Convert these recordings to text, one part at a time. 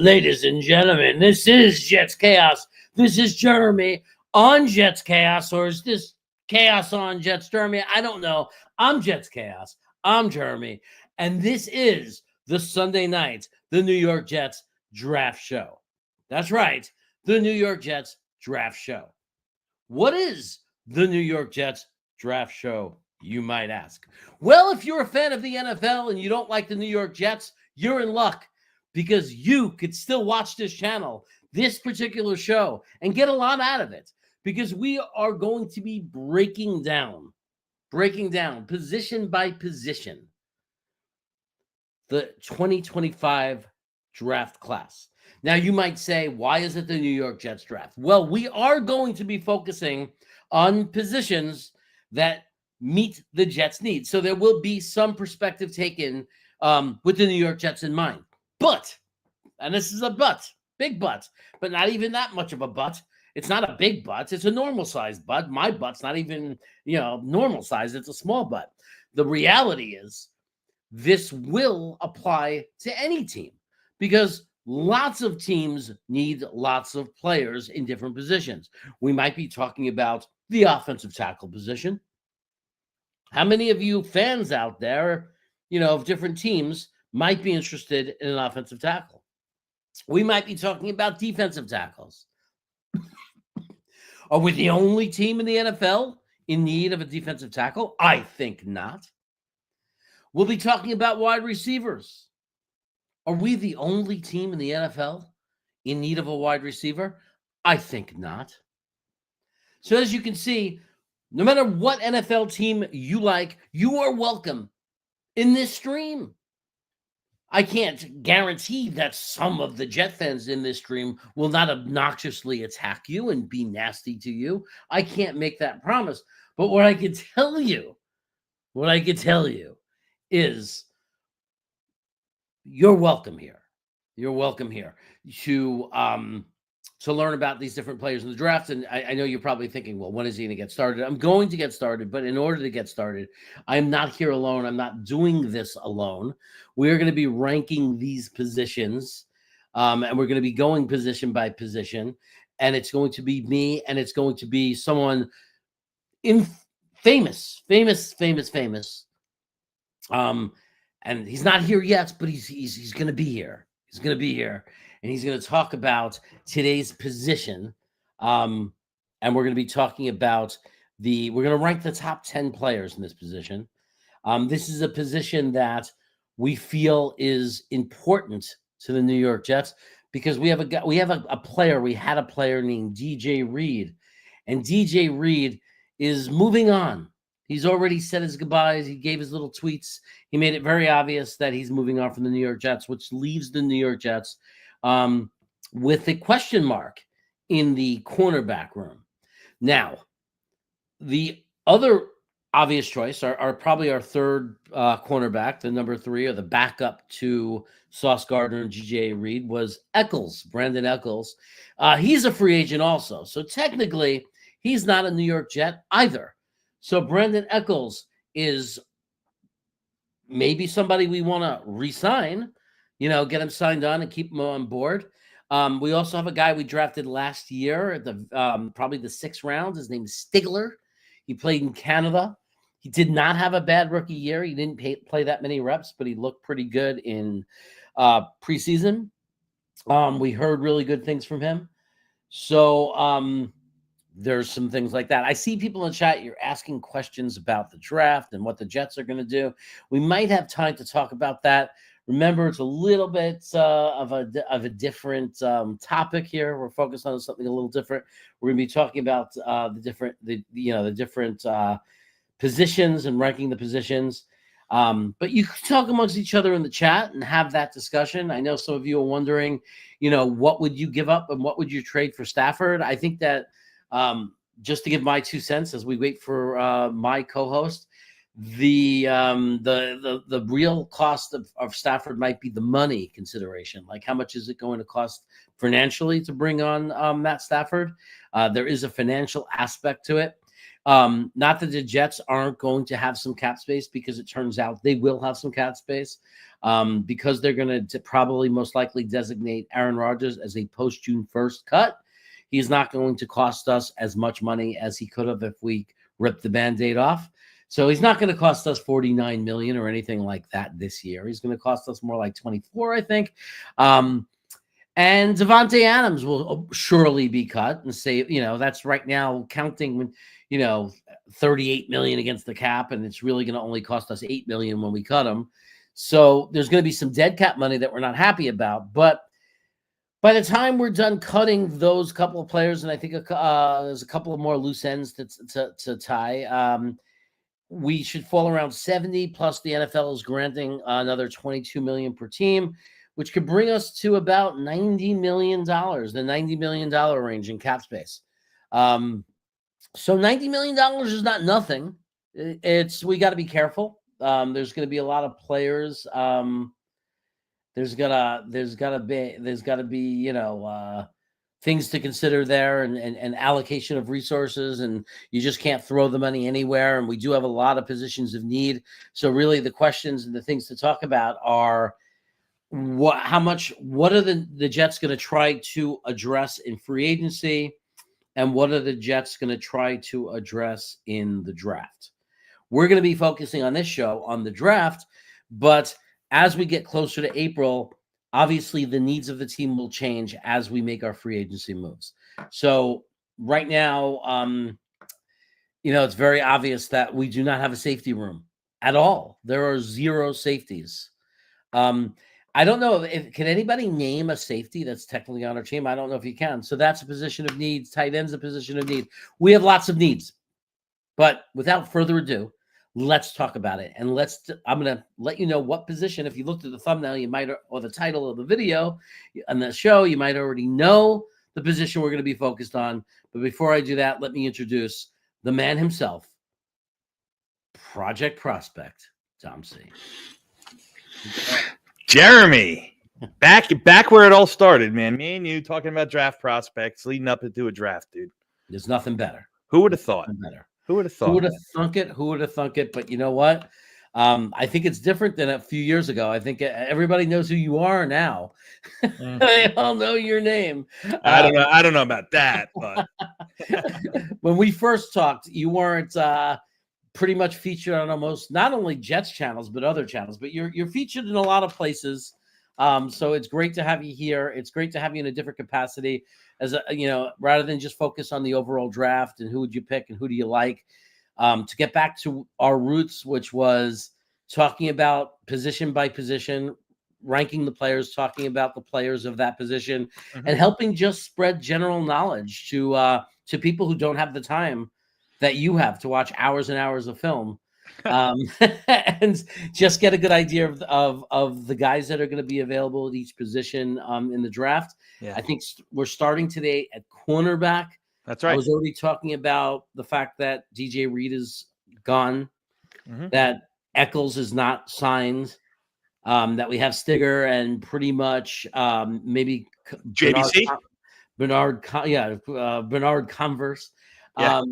Ladies and gentlemen, this is Jets Chaos. This is Jeremy on Jets Chaos, or is this Chaos on Jets Jeremy? I don't know. I'm Jets Chaos. I'm Jeremy. And this is the Sunday night, the New York Jets draft show. That's right, the New York Jets draft show. What is the New York Jets draft show, you might ask? Well, if you're a fan of the NFL and you don't like the New York Jets, you're in luck, because you could still watch this channel, this particular show, and get a lot out of it, because we are going to be breaking down position by position the 2025 draft class. Now, you might say, why is it the New York Jets draft? Well, we are going to be focusing on positions that meet the Jets' needs. So there will be some perspective taken with the New York Jets in mind. But, and this is a but, big but not even that much of a but. It's not a big butt. It's a normal-sized butt. My butt's not even, normal size. It's a small butt. The reality is this will apply to any team, because lots of teams need lots of players in different positions. We might be talking about the offensive tackle position. How many of you fans out there, of different teams might be interested in an offensive tackle? We might be talking about defensive tackles. Are we the only team in the NFL in need of a defensive tackle? I think not. We'll be talking about wide receivers. Are we the only team in the NFL in need of a wide receiver? I think not. So as you can see, no matter what NFL team you like, you are welcome in this stream. I can't guarantee that some of the Jet fans in this stream will not obnoxiously attack you and be nasty to you. I can't make that promise. But what I can tell you is you're welcome here. You're welcome here to learn about these different players in the draft. And I know you're probably thinking, well, when is he going to get started? I'm going to get started, but in order to get started, I'm not here alone. I'm not doing this alone. We're going to be ranking these positions, and we're going to be going position by position, and it's going to be me, and it's going to be someone famous. And he's not here yet, but he's going to be here. He's going to be here. And he's going to talk about today's position. And we're going to be talking about we're going to rank the top 10 players in this position. This is a position that we feel is important to the New York Jets, because we had a player named DJ Reed. And DJ Reed is moving on. He's already said his goodbyes. He gave his little tweets. He made it very obvious that he's moving on from the New York Jets, which leaves the New York Jets with a question mark in the cornerback room. Now, the other obvious choice, are probably our third cornerback, the number 3, or the backup to Sauce Gardner and DJ Reed, was Brandon Echols. He's a free agent also. So technically, he's not a New York Jet either. So Brandon Echols is maybe somebody we want to re-sign, get him signed on and keep him on board. We also have a guy we drafted last year at the probably the 6th round. His name is Stigler. He played in Canada. He did not have a bad rookie year. He didn't play that many reps, but he looked pretty good in preseason. We heard really good things from him. So there's some things like that. I see people in the chat, you're asking questions about the draft and what the Jets are going to do. We might have time to talk about that. Remember, it's a little bit of a different topic here. We're focused on something a little different. We're going to be talking about the different positions and ranking the positions. But you can talk amongst each other in the chat and have that discussion. I know some of you are wondering, what would you give up and what would you trade for Stafford? I think that just to give my 2 cents as we wait for my co-host, the real cost of Stafford might be the money consideration. Like, how much is it going to cost financially to bring on Matt Stafford? There is a financial aspect to it. Not that the Jets aren't going to have some cap space, because it turns out they will have some cap space, because they're going to probably most likely designate Aaron Rodgers as a post June 1st cut. He's not going to cost us as much money as he could have if we ripped the Band-Aid off. So he's not going to cost us $49 million or anything like that this year. He's going to cost us more like 24, I think. And Devontae Adams will surely be cut and say, that's right now counting when, 38 million against the cap, and it's really going to only cost us 8 million when we cut him. So there's going to be some dead cap money that we're not happy about. But by the time we're done cutting those couple of players, and I think there's a couple of more loose ends to tie, we should fall around 70. Plus, the NFL is granting another 22 million per team, which could bring us to about $90 million, the $90 million range in cap space. So $90 million is not nothing. We got to be careful. There's going to be a lot of players. There's gotta be things to consider there, and allocation of resources, and you just can't throw the money anywhere. And we do have a lot of positions of need. So really the questions and the things to talk about are what are the Jets going to try to address in free agency, and what are the Jets going to try to address in the draft? We're going to be focusing on this show on the draft, but as we get closer to April, obviously the needs of the team will change as we make our free agency moves. So right now, it's very obvious that we do not have a safety room at all. There are 0 safeties. I don't know can anybody name a safety that's technically on our team? I don't know if you can. So that's a position of need. Tight end's a position of need. We have lots of needs. But without further ado, let's talk about it. And I'm going to let you know what position. If you looked at the thumbnail, or the title of the video on the show, you might already know the position we're going to be focused on. But before I do that, let me introduce the man himself, Project Prospect, Tom C. Jeremy, back where it all started, man. Me and you talking about draft prospects leading up into a draft, dude. There's nothing better. Who would have thought? Better. Who would have thought? Who would have thunk it? Who would have thunk it? But you know what? I think it's different than a few years ago. I think everybody knows who you are now. They all know your name. I don't know about that, but when we first talked, you weren't pretty much featured on almost not only Jets channels but other channels. But you're featured in a lot of places. So it's great to have you here. It's great to have you in a different capacity, rather than just focus on the overall draft and who would you pick and who do you like. To get back to our roots, which was talking about position by position, ranking the players, talking about the players of that position, and helping just spread general knowledge to people who don't have the time that you have to watch hours and hours of film. And just get a good idea of the guys that are going to be available at each position in the draft. Yeah. I think we're starting today at cornerback. That's right. I was already talking about the fact that DJ Reed is gone, that Eccles is not signed, that we have Stigger and pretty much maybe JBC? Bernard Converse. Yeah.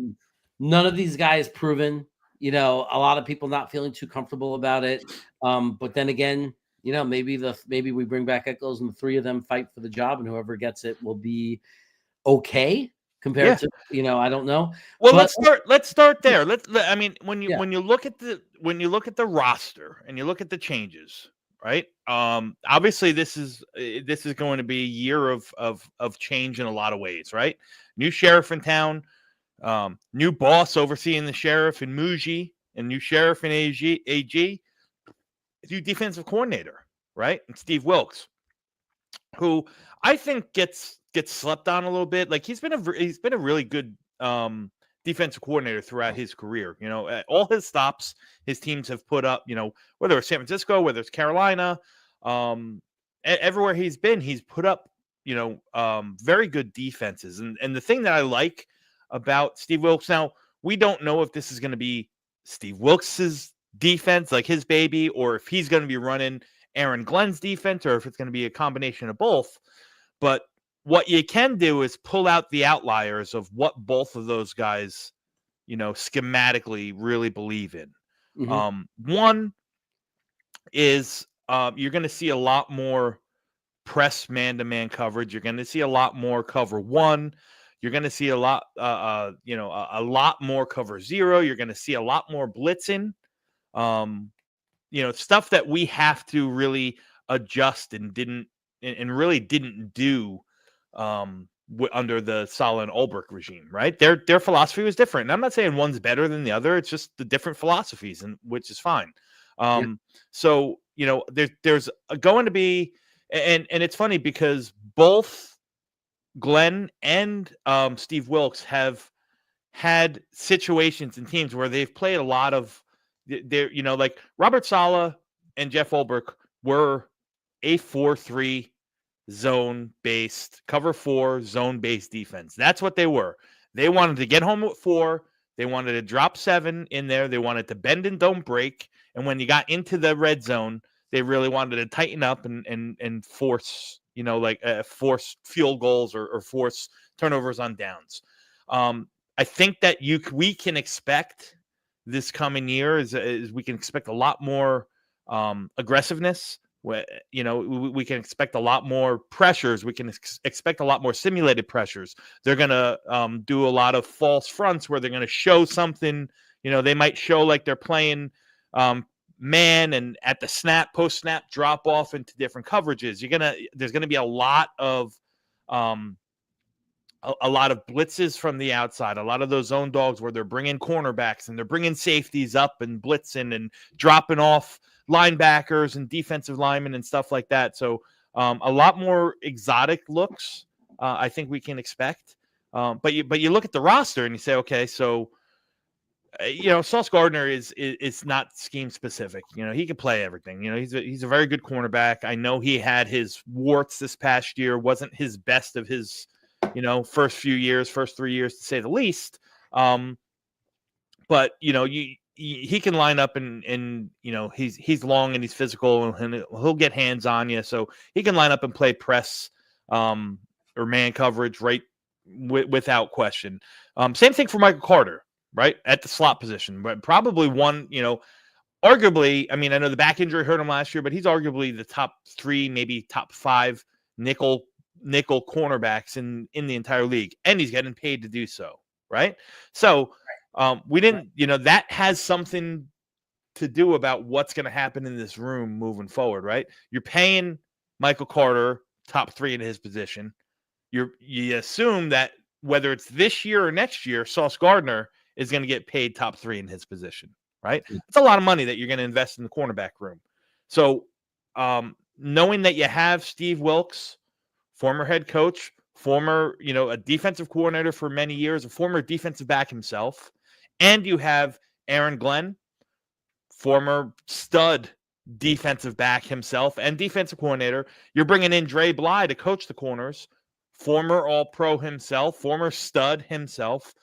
None of these guys proven. A lot of people not feeling too comfortable about it. But then again, maybe we bring back Eccles and the 3 of them fight for the job, and whoever gets it will be okay compared to, I don't know. Well, let's start there. When you look at the roster and you look at the changes, right? Obviously this is going to be a year of change in a lot of ways, right? New sheriff in town. New boss overseeing the sheriff in Muji, and new sheriff in AG, new defensive coordinator, right? And Steve Wilkes, who I think gets slept on a little bit. Like he's been a really good defensive coordinator throughout his career. All his stops, his teams have put up. Whether it's San Francisco, whether it's Carolina, everywhere he's been, he's put up very good defenses. And the thing that I like about Steve Wilkes, now we don't know if this is going to be Steve Wilkes's defense, like his baby, or if he's going to be running Aaron Glenn's defense, or if it's going to be a combination of both. But what you can do is pull out the outliers of what both of those guys, schematically really believe in. Mm-hmm. One is you're going to see a lot more press man-to-man coverage. You're going to see a lot more cover one. You're going to see a lot, a lot more cover zero. You're going to see a lot more blitzing. Stuff that we have to really adjust and really didn't do under the Saleh and Ulbrich regime, right? Their philosophy was different. And I'm not saying one's better than the other. It's just the different philosophies, and which is fine. So there's going to be, and it's funny because both Glenn and Steve Wilkes have had situations and teams where they've played a lot of like Robert Saleh and Jeff Ulbrich were a 4-3 zone-based, cover 4 zone-based defense. That's what they were. They wanted to get home with 4. They wanted to drop 7 in there. They wanted to bend and don't break. And when you got into the red zone, they really wanted to tighten up and force, force field goals or force turnovers on downs. I think that we can expect this coming year is we can expect a lot more aggressiveness. We can expect a lot more pressures. We can expect a lot more simulated pressures. They're going to do a lot of false fronts where they're going to show something. They might show like they're playing man, and at the post snap drop off into different coverages. There's going to be a lot of blitzes from the outside, a lot of those zone dogs where they're bringing cornerbacks and they're bringing safeties up and blitzing and dropping off linebackers and defensive linemen and stuff like that. So a lot more exotic looks I think we can expect. But you look at the roster and you say, okay, so Sauce Gardner is not scheme specific. He can play everything. He's a very good cornerback. I know he had his warts this past year. Wasn't his best of his first 3 years to say the least. But he can line up and he's long and he's physical and he'll get hands on you, so he can line up and play press or man coverage right without question. Same thing for Michael Carter, right at the slot position, but probably one, arguably. I mean, I know the back injury hurt him last year, but he's arguably the top 3, maybe top 5 nickel cornerbacks in the entire league, and he's getting paid to do so, right? So we didn't, that has something to do about what's going to happen in this room moving forward, right? You're paying Michael Carter top 3 in his position. You assume that whether it's this year or next year, Sauce Gardner is going to get paid top 3 in his position, right? It's a lot of money that you're going to invest in the cornerback room. So knowing that you have Steve Wilkes, former head coach, former, a defensive coordinator for many years, a former defensive back himself, and you have Aaron Glenn, former stud defensive back himself and defensive coordinator. You're bringing in Dre Bly to coach the corners, former All-Pro himself, former stud himself.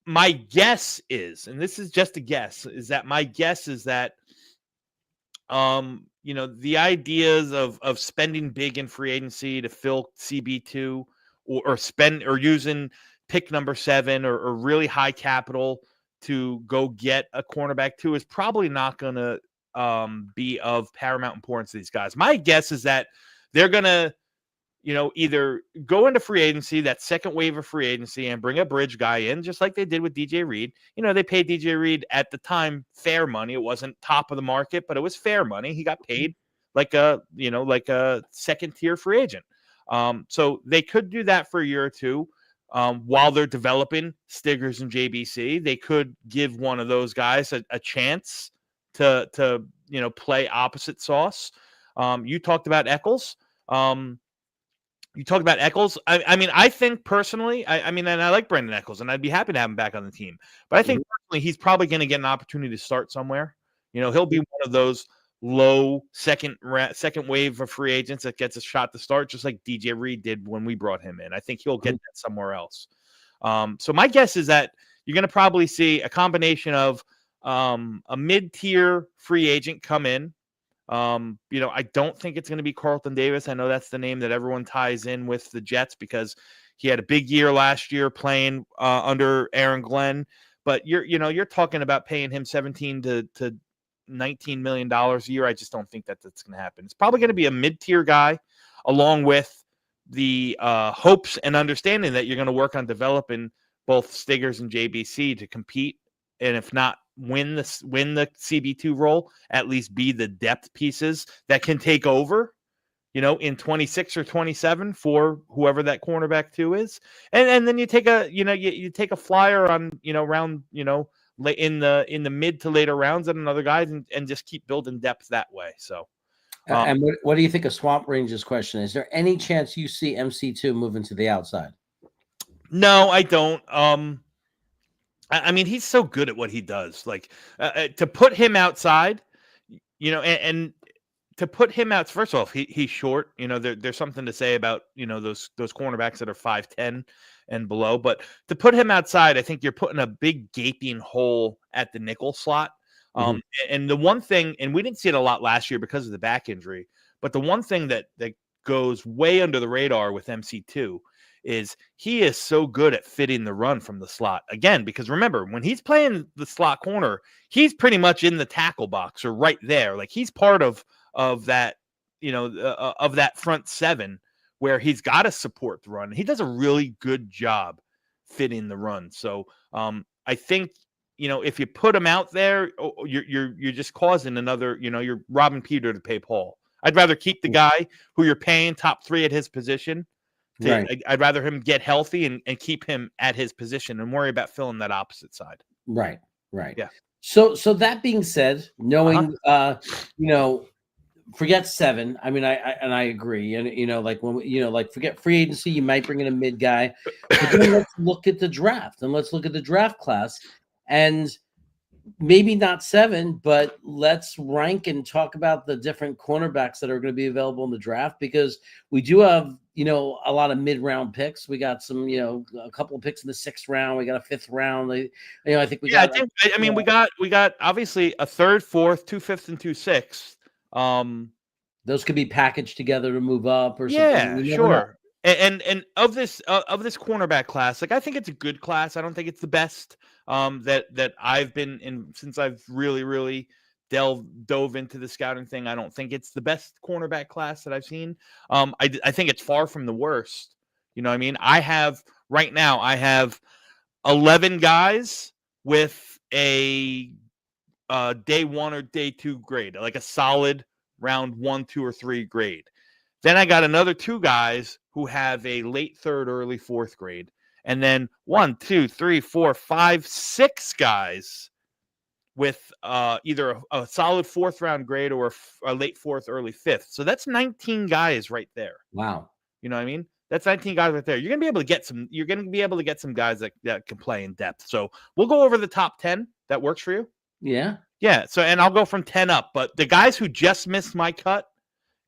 My guess is, and this is just a guess, is that the ideas of spending big in free agency to fill CB2 or using pick number 7 or really high capital to go get a cornerback 2 is probably not going to be of paramount importance to these guys. My guess is that they're going to, either go into free agency, that second wave of free agency, and bring a bridge guy in, just like they did with DJ Reed. They paid DJ Reed at the time fair money. It wasn't top of the market, but it was fair money. He got paid like a second tier free agent. So they could do that for a year or two while they're developing Stiggers and JBC. They could give one of those guys a chance to play opposite Sauce. You talked about Eccles. I mean, I think personally, and I like Brandon Eccles, and I'd be happy to have him back on the team. But I think personally, he's probably going to get an opportunity to start somewhere. He'll be one of those low second wave of free agents that gets a shot to start, just like DJ Reed did when we brought him in. I think he'll get that somewhere else. So my guess is that you're going to probably see a combination of a mid-tier free agent come in. I don't think it's going to be Carlton Davis. I know that's the name that everyone ties in with the Jets because he had a big year last year playing under Aaron Glenn. but you're talking about paying him 17 to $19 million a year. I just don't think that's going to happen. It's probably going to be a mid-tier guy, along with the hopes and understanding that you're going to work on developing both Stiggers and JBC to compete, and if not win the CB2 role, at least be the depth pieces that can take over, in 26 or 27 for whoever that cornerback 2 is. And then you take you take a flyer on, round, in the mid to later rounds on another guys, and just keep building depth that way. So, and what do you think of Swamp Range's question? Is there any chance you see MC2 moving to the outside? No, I don't. I mean, he's so good at what he does. Like, to put him outside, and to put him out, first off, he's short. There's something to say about, those cornerbacks that are 5'10" and below. But to put him outside, I think you're putting a big gaping hole at the nickel slot. And the one thing, and we didn't see it a lot last year because of the back injury, but the one thing that goes way under the radar with MC2 is he is so good at fitting the run from the slot. Again, because remember, when he's playing the slot corner, he's pretty much in the tackle box or right there. Like, he's part of that, of that front seven where he's got to support the run. He does a really good job fitting the run. So I think, if you put him out there, you're just causing another, you're robbing Peter to pay Paul. I'd rather keep the guy who you're paying top 3 at his position. Right. I'd rather him get healthy and keep him at his position and worry about filling that opposite side. Right. Yeah. So that being said, knowing, forget 7. I mean, I agree. And, like when forget free agency, you might bring in a mid guy, but then let's look at the draft and let's look at the draft class, and maybe not 7, but let's rank and talk about the different cornerbacks that are going to be available in the draft, because we do have, a lot of mid-round picks. We got some, a couple of picks in the 6th round. We got a 5th round. I think we got. We got obviously a 3rd, 4th, 2 5th, and 2 6th. Those could be packaged together to move up or Yeah, something. sure. And of this cornerback class, like, I think it's a good class. I don't think it's the best that I've been in since I've really dove into the scouting thing. I don't think it's the best cornerback class that I've seen. I think it's far from the worst. You know what I mean? I have 11 guys with a day 1 or day 2 grade, like a solid round 1, 2, or 3 grade. Then I got another 2 guys who have a late 3rd, early 4th grade. And then 1, 2, 3, 4, 5, 6 guys with either a solid 4th round grade or a late 4th, early 5th. So that's 19 guys right there. Wow. You know what I mean? That's 19 guys right there. You're going to be able to get some guys that can play in depth. So we'll go over the top 10. That works for you? Yeah. Yeah. So, and I'll go from 10 up. But the guys who just missed my cut,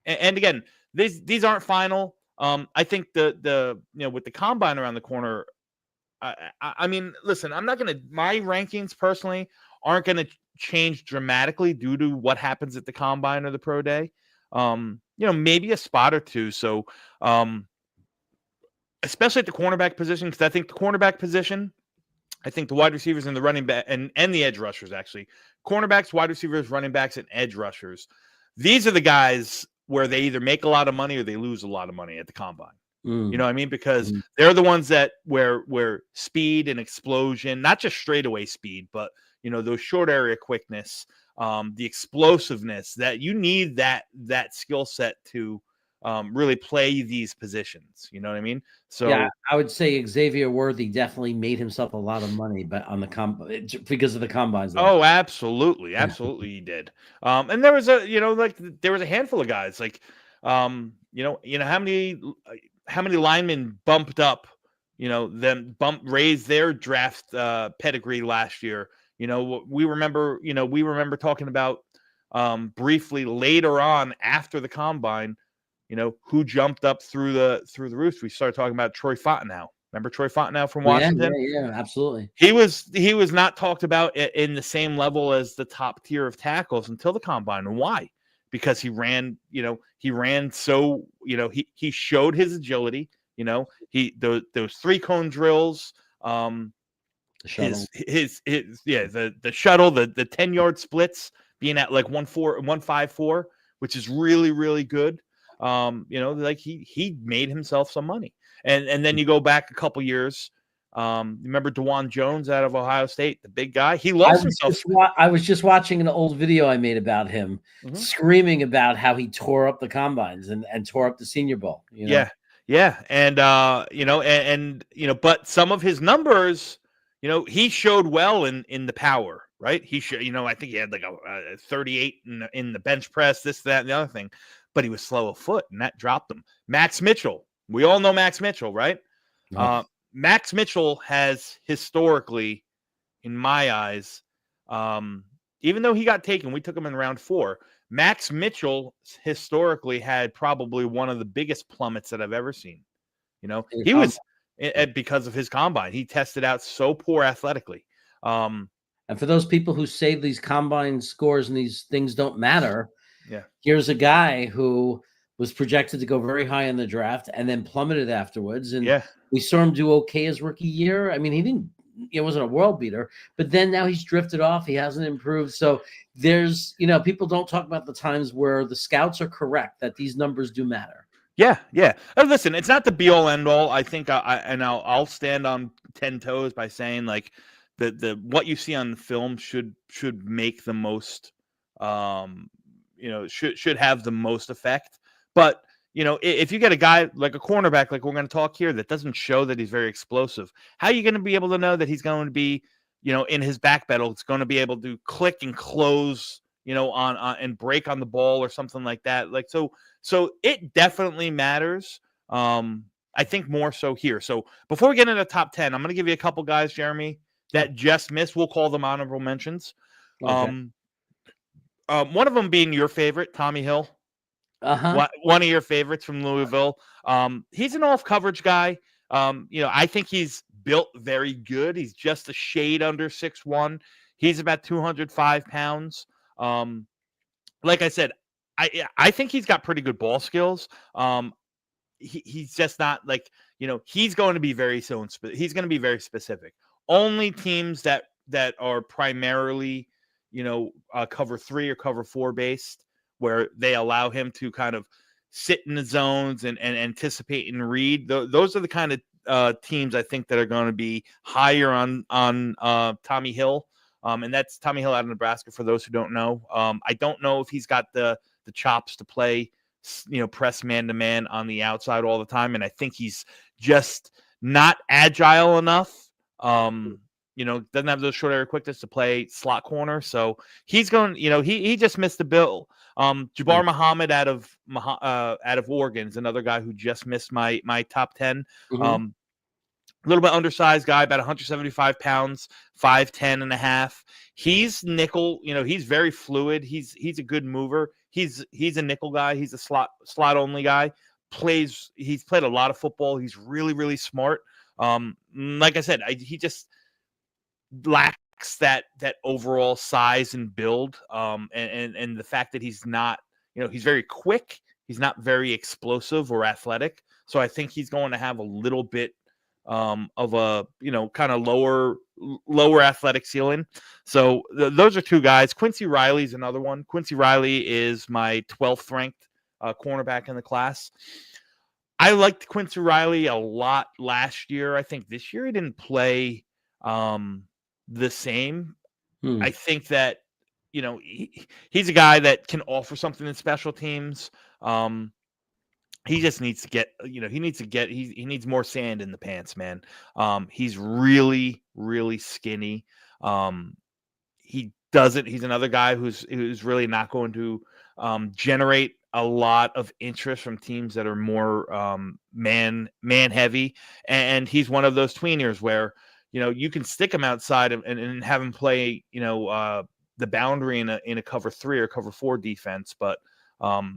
and again, these aren't final. I think the with the combine around the corner, I mean, listen, my rankings personally aren't going to change dramatically due to what happens at the combine or the pro day. Maybe a spot or 2. So, especially at the cornerback position, because I think the cornerback position, I think the wide receivers and the running back and the edge rushers, actually, cornerbacks, wide receivers, running backs, and edge rushers. These are the guys where they either make a lot of money or they lose a lot of money at the combine. You know what I mean? Because they're the ones that where speed and explosion, not just straightaway speed, but those short area quickness, the explosiveness, that you need that skill set to really play these positions. You know what I mean? So yeah, I would say Xavier Worthy definitely made himself a lot of money, but on the because of the combines. Oh, absolutely, he did. And there was there was a handful of guys like, how many linemen bumped up, raised their draft pedigree last year. We remember talking about briefly later on after the combine, who jumped up through the roof. We started talking about Troy Fontenot. Remember Troy Fontenot from Washington? Yeah, absolutely. He was not talked about in the same level as the top tier of tackles until the combine. And why? Because he ran so, he showed his agility, those 3-cone drills, The shuttle. The shuttle, the 10-yard splits being at like 1.54, which is really, really good. Like he made himself some money. And then you go back a couple years. Remember DeJuan Jones out of Ohio State, the big guy? He lost himself. I was just watching an old video I made about him, screaming about how he tore up the combines and tore up the Senior Bowl. Yeah. And but some of his numbers, he showed well in the power, right? He showed, I think he had like a 38 in the bench press, this, that, and the other thing, but he was slow of foot, and that dropped him. Max Mitchell, we all know Max Mitchell, right? Yes. Max Mitchell has historically, in my eyes, even though he got taken, we took him in round 4. Max Mitchell historically had probably one of the biggest plummets that I've ever seen. He was because of his combine. He tested out so poor athletically. And for those people who say these combine scores and these things don't matter, here's a guy who was projected to go very high in the draft and then plummeted afterwards. And we saw him do okay his rookie year. I mean, he didn't. It wasn't a world beater, but then now he's drifted off. He hasn't improved. So there's, people don't talk about the times where the scouts are correct that these numbers do matter. Yeah. Listen, it's not the be all end all. I think I'll stand on 10 toes by saying like the what you see on the film should make the most, should have the most effect. But if you get a guy like a cornerback, like we're going to talk here, that doesn't show that he's very explosive, how are you going to be able to know that he's going to be, in his back pedal, it's going to be able to click and close, on and break on the ball or something like that? Like, so it definitely matters. I think more so here. So before we get into the top 10, I'm going to give you a couple guys, Jeremy, that just missed. We'll call them honorable mentions. Okay. One of them being your favorite, Tommy Hill. One of your favorites from Louisville. He's an off coverage guy. I think he's built very good. He's just a shade under 6'1". He's about 205 pounds. Like I said, I think he's got pretty good ball skills. He's just not like, he's going to be he's going to be very specific. Only teams that are primarily, cover 3 or cover 4 based, where they allow him to kind of sit in the zones and anticipate and read. Those are the kind of teams I think that are going to be higher on Tommy Hill. And that's Tommy Hill out of Nebraska, for those who don't know. I don't know if he's got the chops to play, press man-to-man on the outside all the time. And I think he's just not agile enough. Doesn't have those short area quickness to play slot corner. So he's going, he just missed the bill. Jabbar Muhammad out of Oregon is another guy who just missed my top 10. A little bit undersized guy, about 175 pounds, 5'10 and a half. He's nickel, he's very fluid. He's a good mover. He's a nickel guy. He's a slot only guy. He's played a lot of football. He's really, really smart. Like I said, he just lacks that overall size and build, and the fact that he's not, he's very quick, he's not very explosive or athletic. So I think he's going to have a little bit of a kind of lower athletic ceiling. So those are two guys. Quincy Riley's another one. Quincy Riley is my 12th ranked cornerback in the class. I liked Quincy Riley a lot last year. I think this year he didn't play the same. I think that he's a guy that can offer something in special teams. He just needs to get, he needs more sand in the pants, man. He's really, really skinny. He's another guy who's really not going to generate a lot of interest from teams that are more man heavy. And he's one of those tweeners where, you can stick him outside and have him play, the boundary in a cover 3 or cover 4 defense. But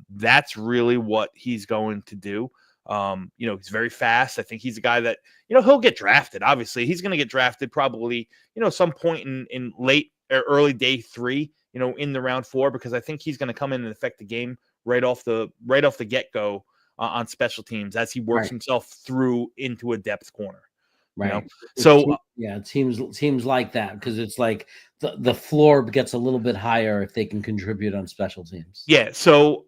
that's really what he's going to do. He's very fast. I think he's a guy that, he'll get drafted. Obviously, he's going to get drafted probably, some point in late or early day 3, in the round 4, because I think he's going to come in and affect the game right off the get go on special teams as he works himself through into a depth corner. Right. So it seems like that, because it's like the floor gets a little bit higher if they can contribute on special teams. Yeah. So,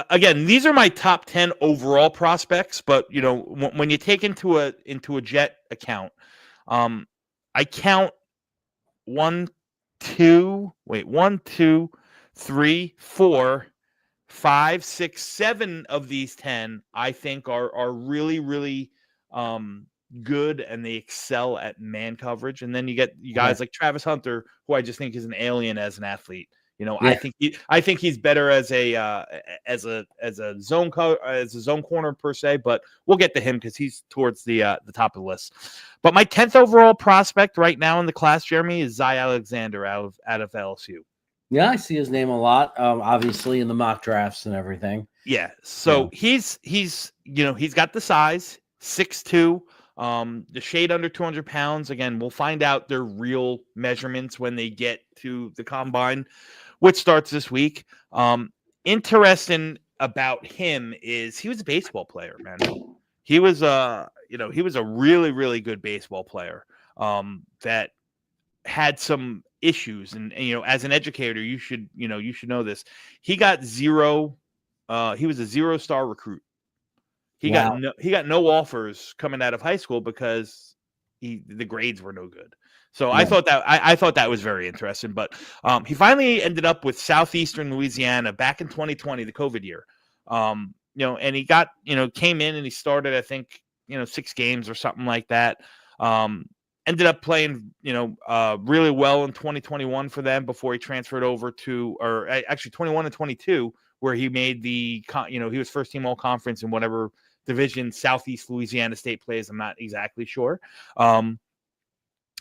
again, these are my top 10 overall prospects, but when you take into a Jet account, I count one, two, 3, 4, 5, 6, 7 of these 10, I think are really, really good, and they excel at man coverage. And then you get guys like Travis Hunter, who I just think is an alien as an athlete. I think he's better as a zone corner per se, but we'll get to him because he's towards the top of the list. But my 10th overall prospect right now in the class, Jeremy, is Zy Alexander out of LSU. Yeah, I see his name a lot, obviously in the mock drafts and everything. Yeah, so he's got the size, 6'2", the shade under 200 pounds. Again, we'll find out their real measurements when they get to the combine, which starts this week. Interesting about him is he was a baseball player, man. He was a really, really good baseball player that had some issues, and as an educator, you should know this. He got zero. He was a 0-star recruit. He got no offers coming out of high school because the grades were no good. So I thought that was very interesting. But he finally ended up with Southeastern Louisiana back in 2020, the COVID year. And he got came in and he started, I think 6 games or something like that. Ended up playing really well in 2021 for them before he transferred over to, or actually 21 and 22, where he made he was first team all conference in whatever division Southeast Louisiana State plays. I'm not exactly sure.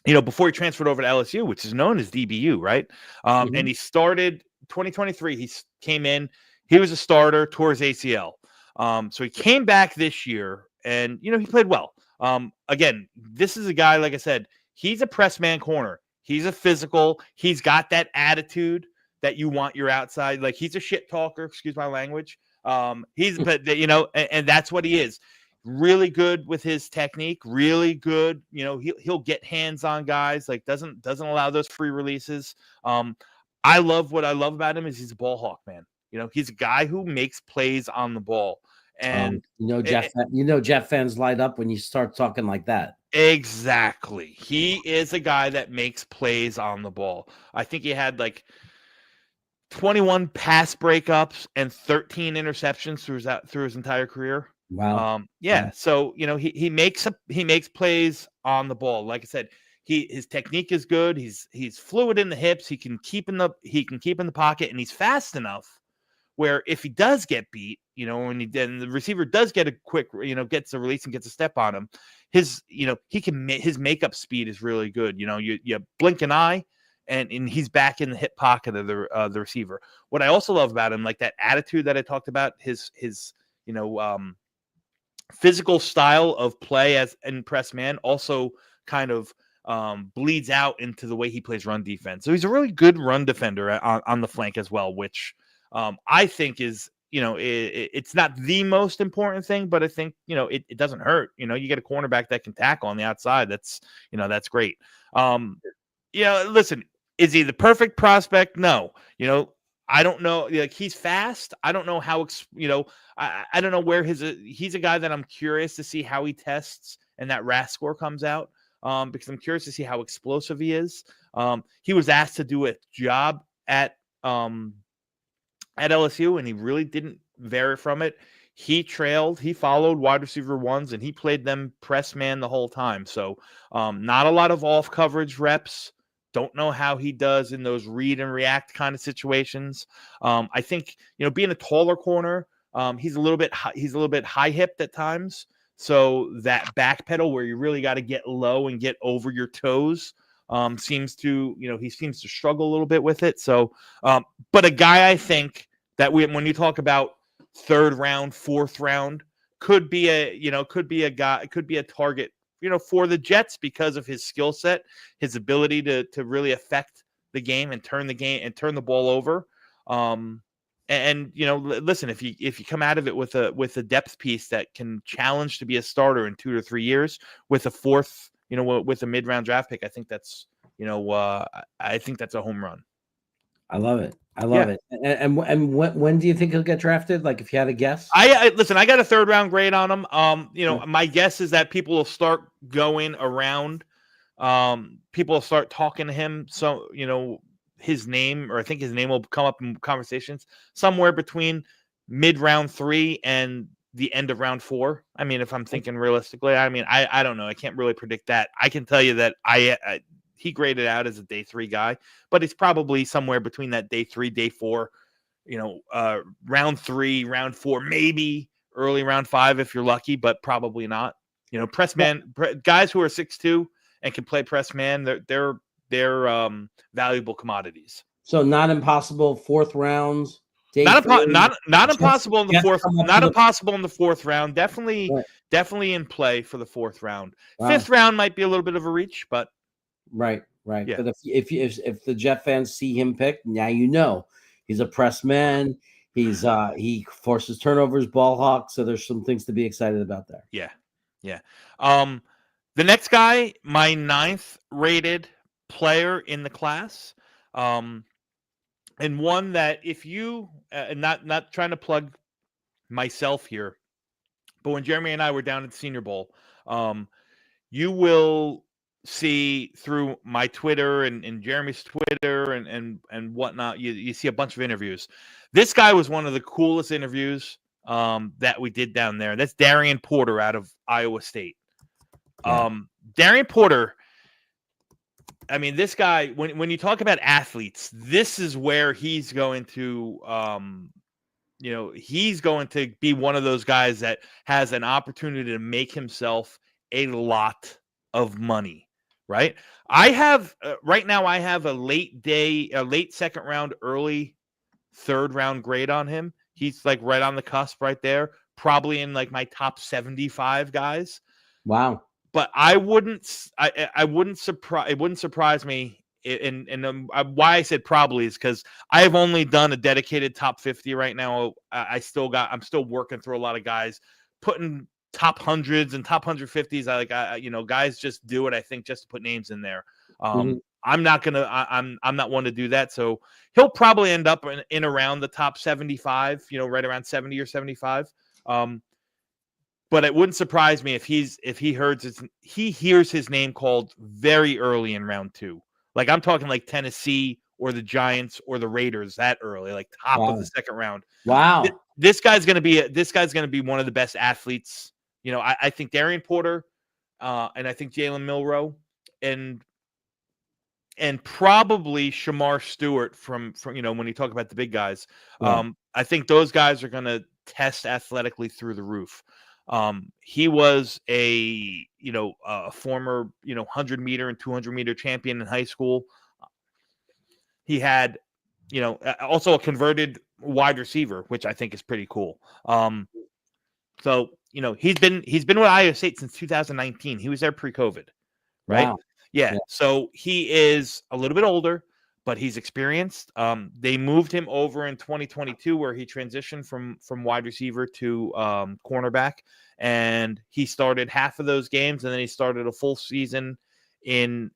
Before he transferred over to LSU, which is known as DBU, right? And he started 2023. He came in. He was a starter, tore his ACL. So he came back this year, and he played well. Again, this is a guy, like I said, he's a press man corner. He's a physical. He's got that attitude that you want your outside. Like, he's a shit talker, excuse my language. And that's what he is. Really good with his technique, really good. He'll get hands on guys, like doesn't allow those free releases. What I love about him is he's a ball hawk, man. He's a guy who makes plays on the ball. And Jeff fans light up when you start talking like that. Exactly. He is a guy that makes plays on the ball. I think he had like 21 pass breakups and 13 interceptions through his entire career. Wow. So he makes plays on the ball. Like I said, his technique is good. He's fluid in the hips. He can keep in the pocket, and he's fast enough where if he does get beat, when the receiver does get a quick, gets a release and gets a step on him, his makeup speed is really good. You blink an eye, and he's back in the hip pocket of the receiver. What I also love about him, like that attitude that I talked about, his physical style of play as an press man also kind of bleeds out into the way he plays run defense. So he's a really good run defender on the flank as well, which I think is, it's not the most important thing, but I think, it doesn't hurt. You get a cornerback that can tackle on the outside. That's great. Listen, is he the perfect prospect? No. I don't know. Like, he's fast. I don't know how, I don't know where he's a guy that I'm curious to see how he tests and that RAS score comes out, because I'm curious to see how explosive he is. He was asked to do a job at LSU, and he really didn't vary from it. He followed wide receiver ones, and he played them press man the whole time. So not a lot of off coverage reps. Don't know how he does in those read and react kind of situations. I think, being a taller corner, he's a little bit high hipped at times. So that back pedal where you really got to get low and get over your toes seems to struggle a little bit with it. So, but a guy I think that when you talk about 3rd round, 4th round, could be a target, for the Jets because of his skill set, his ability to really affect the game and turn the ball over. And listen, if you come out of it with a depth piece that can challenge to be a starter in 2 to 3 years with a fourth, with a mid-round draft pick, I think that's a home run. I love it. I love it. And when do you think he'll get drafted? Like, if you had a guess? I listen, I got a 3rd round grade on him. My guess is that people will start going around. People will start talking to him. So, his name, or I think his name will come up in conversations somewhere between mid-round 3 and the end of round 4. I mean, if I'm thinking realistically, I don't know. I can't really predict that. I can tell you that he graded out as a day 3 guy, but it's probably somewhere between that day 3, day 4, round 3, round 4, maybe early round 5 if you're lucky, but probably not. Press man guys who are 6'2" and can play press man, they're valuable commodities. So not impossible 4th rounds. Not impossible in the 4th. Not impossible in the 4th round. Definitely in play for the 4th round. Wow. 5th round might be a little bit of a reach, but right. Yeah. But if the Jet fans see him picked, now he's a press man. He forces turnovers, ball hawk. So there's some things to be excited about there. Yeah. The next guy, my 9th rated player in the class, and one that if you, not trying to plug myself here, but when Jeremy and I were down at the Senior Bowl, you will see through my Twitter and Jeremy's Twitter and whatnot, you see a bunch of interviews. This guy was one of the coolest interviews that we did down there. That's Darian Porter out of Iowa State. Yeah. Darian Porter, I mean, this guy, when you talk about athletes, this is where he's going to, he's going to be one of those guys that has an opportunity to make himself a lot of money, right? I have right now, I have a late 2nd round, early 3rd round grade on him. He's like right on the cusp right there, probably in like my top 75 guys. Wow. But it wouldn't surprise me. And why I said probably is because I have only done a dedicated top 50 right now. I'm still working through a lot of guys, putting top hundreds and top 150s. Guys just do it, I think, just to put names in there. I'm not one to do that. So he'll probably end up in around the top 75, right around 70 or 75. But it wouldn't surprise me if he hears his name called very early in round 2. Like I'm talking like Tennessee or the Giants or the Raiders that early, like top of the 2nd round. Wow. This guy's gonna be one of the best athletes. I think Darian Porter, and I think Jalen Milroe, and probably Shamar Stewart from when you talk about the big guys. Yeah. I think those guys are gonna test athletically through the roof. He was a former 100-meter and 200-meter champion in high school. He had also a converted wide receiver, which I think is pretty cool. So he's been with Iowa State since 2019. He was there pre-COVID, right? Wow. Yeah. So he is a little bit older, but he's experienced. They moved him over in 2022 where he transitioned from wide receiver to cornerback, and he started half of those games, and then he started a full season in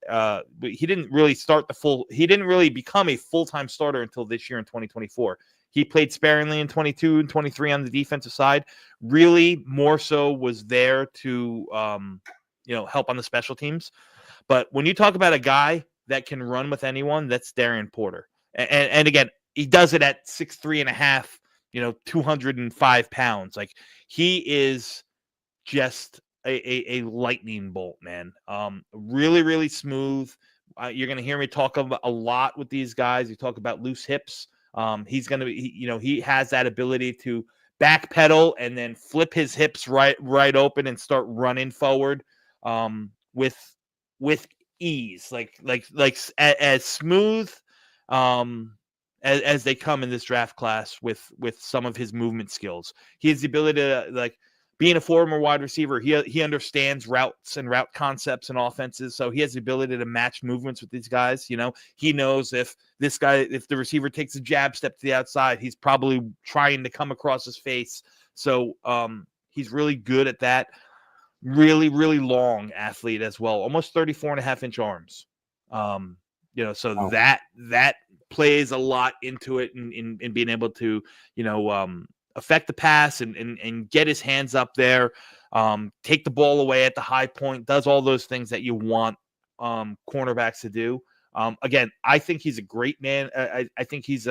he didn't really become a full-time starter until this year in 2024. He played sparingly in 22 and 23 on the defensive side. Really more so was there to help on the special teams. But when you talk about a guy that can run with anyone, that's Darian Porter. And again, he does it at 6'3.5", 205 pounds. Like he is just a lightning bolt, man. Really, really smooth. You're going to hear me talk about a lot with these guys. You talk about loose hips. He's going to be, he has that ability to backpedal and then flip his hips right open and start running forward with ease, like as smooth as they come in this draft class with some of his movement skills. He has the ability to being a former wide receiver, he understands routes and route concepts and offenses. So he has the ability to match movements with these guys. He knows if the receiver takes a jab step to the outside, he's probably trying to come across his face. So he's really good at that. Really, really long athlete as well. Almost 34.5-inch arms. So Wow. that plays a lot into it in being able to, affect the pass and get his hands up there, take the ball away at the high point, does all those things that you want cornerbacks to do. Again, I think he's a great man. I think he's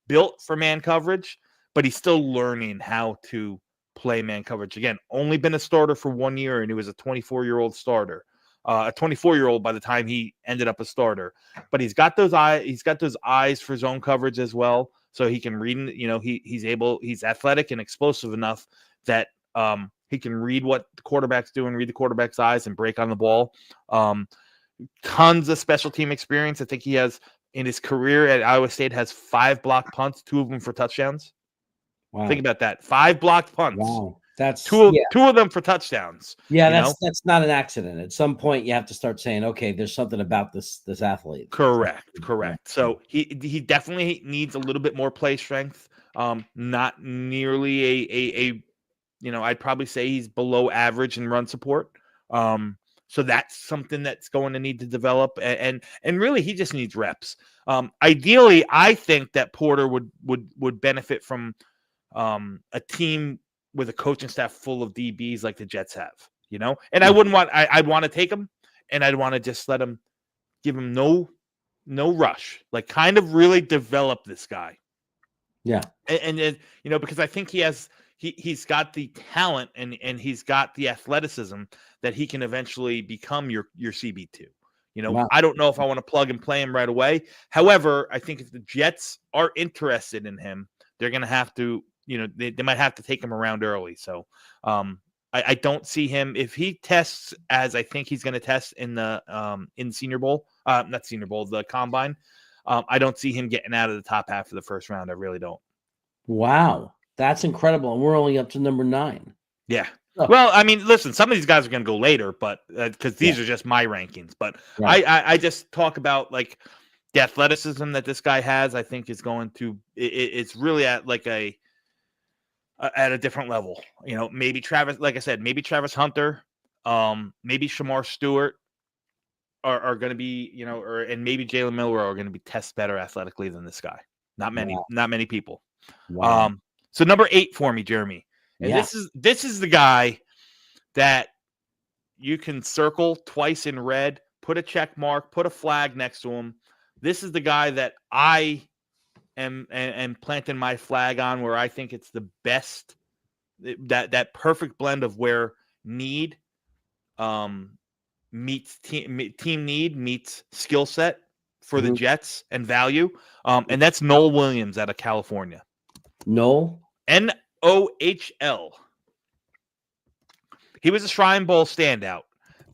built for man coverage, but he's still learning how to play man coverage. Again, only been a starter for 1 year, and he was a 24-year-old starter. A 24-year-old by the time he ended up a starter, but he's got those eyes. He's got those eyes for zone coverage as well, so he can read. He's athletic and explosive enough that he can read what the quarterback's doing, read the quarterback's eyes, and break on the ball. Tons of special team experience. I think he has in his career at Iowa State has 5 blocked punts, 2 of them for touchdowns. Wow. Think about that. 5 blocked punts. Wow. That's two of them for touchdowns. Yeah, that's not an accident. At some point, you have to start saying, okay, there's something about this athlete. Correct. So he definitely needs a little bit more play strength. Not nearly I'd probably say he's below average in run support. So that's something that's going to need to develop, and really he just needs reps. Ideally, I think that Porter would benefit from a team with a coaching staff full of DBs like the Jets have, and I'd want to take him, and I'd want to just give him no rush, like kind of really develop this guy. Yeah. And because I think he's got the talent and he's got the athleticism that he can eventually become your CB2. Wow. I don't know if I want to plug and play him right away. However, I think if the Jets are interested in him, they're going to have to, they might have to take him around early. So I don't see him, if he tests as I think he's going to test in the Senior Bowl, not Senior Bowl, the Combine. I don't see him getting out of the top half of the first round. I really don't. Wow. That's incredible. And we're only up to number 9. Yeah. Oh. Well, I mean, listen, some of these guys are going to go later, but because these are just my rankings. But right. I just talk about like the athleticism that this guy has. I think is going to it's really at like at a different level. Maybe Travis, like I said, maybe Travis Hunter, maybe Shamar Stewart are going to be, and maybe Jalen Miller are going to be test better athletically than this guy. Not many people. Wow. So number 8 for me, Jeremy. And this is the guy that you can circle twice in red, put a check mark, put a flag next to him. This is the guy that I am planting my flag on, where I think it's the best, that perfect blend of where need meets team need meets skill set for the Jets and value. And that's Noel Williams out of California. Noel? Nohl. He was a Shrine Bowl standout.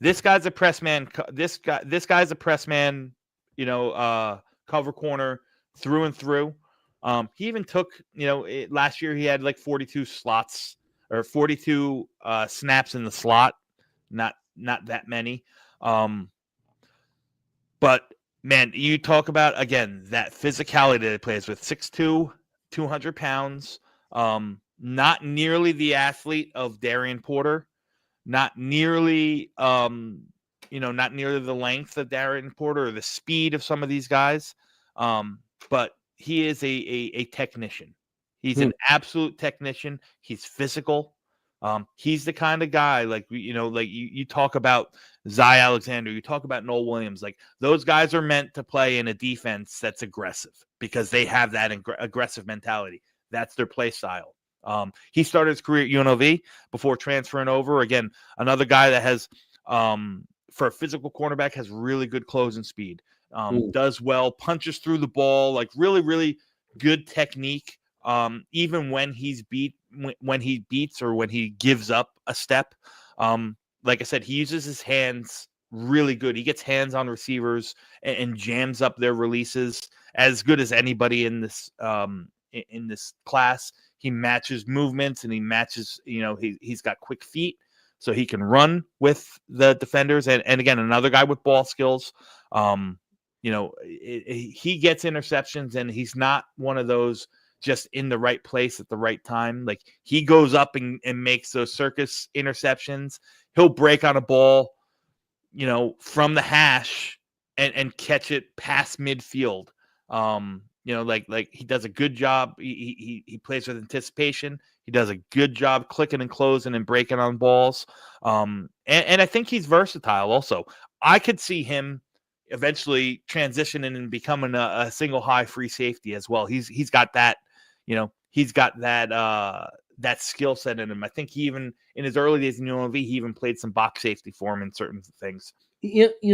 This guy's a press man. This guy's a press man. Cover corner through and through. He even took. Last year he had like 42 slots or 42 snaps in the slot. Not that many. But man, you talk about again that physicality that he plays with. 6'2", 200 pounds. Not nearly the athlete of Darian Porter, not nearly not nearly the length of Darian Porter or the speed of some of these guys. But he is a technician. He's an absolute technician. He's physical. He's the kind of guy like you talk about Zy Alexander, you talk about Noel Williams, like those guys are meant to play in a defense that's aggressive because they have that aggressive mentality. That's their play style. He started his career at UNLV before transferring over. Again, another guy that has, for a physical cornerback, has really good closing speed. Does well, punches through the ball, like really, really good technique. Even when he beats or when he gives up a step. Like I said, he uses his hands really good. He gets hands on receivers and jams up their releases as good as anybody in this class. he matches movements and he matches, he's got quick feet, so he can run with the defenders. And again, another guy with ball skills. He gets interceptions, and he's not one of those just in the right place at the right time. Like, he goes up and makes those circus interceptions. He'll break on a ball, from the hash and catch it past midfield. Like he does a good job. He plays with anticipation. He does a good job clicking and closing and breaking on balls. And I think he's versatile also. I could see him eventually transitioning and becoming a single high free safety as well. He's got that, he's got that skill set in him. I think he even in his early days in UNLV, he even played some box safety for him in certain things.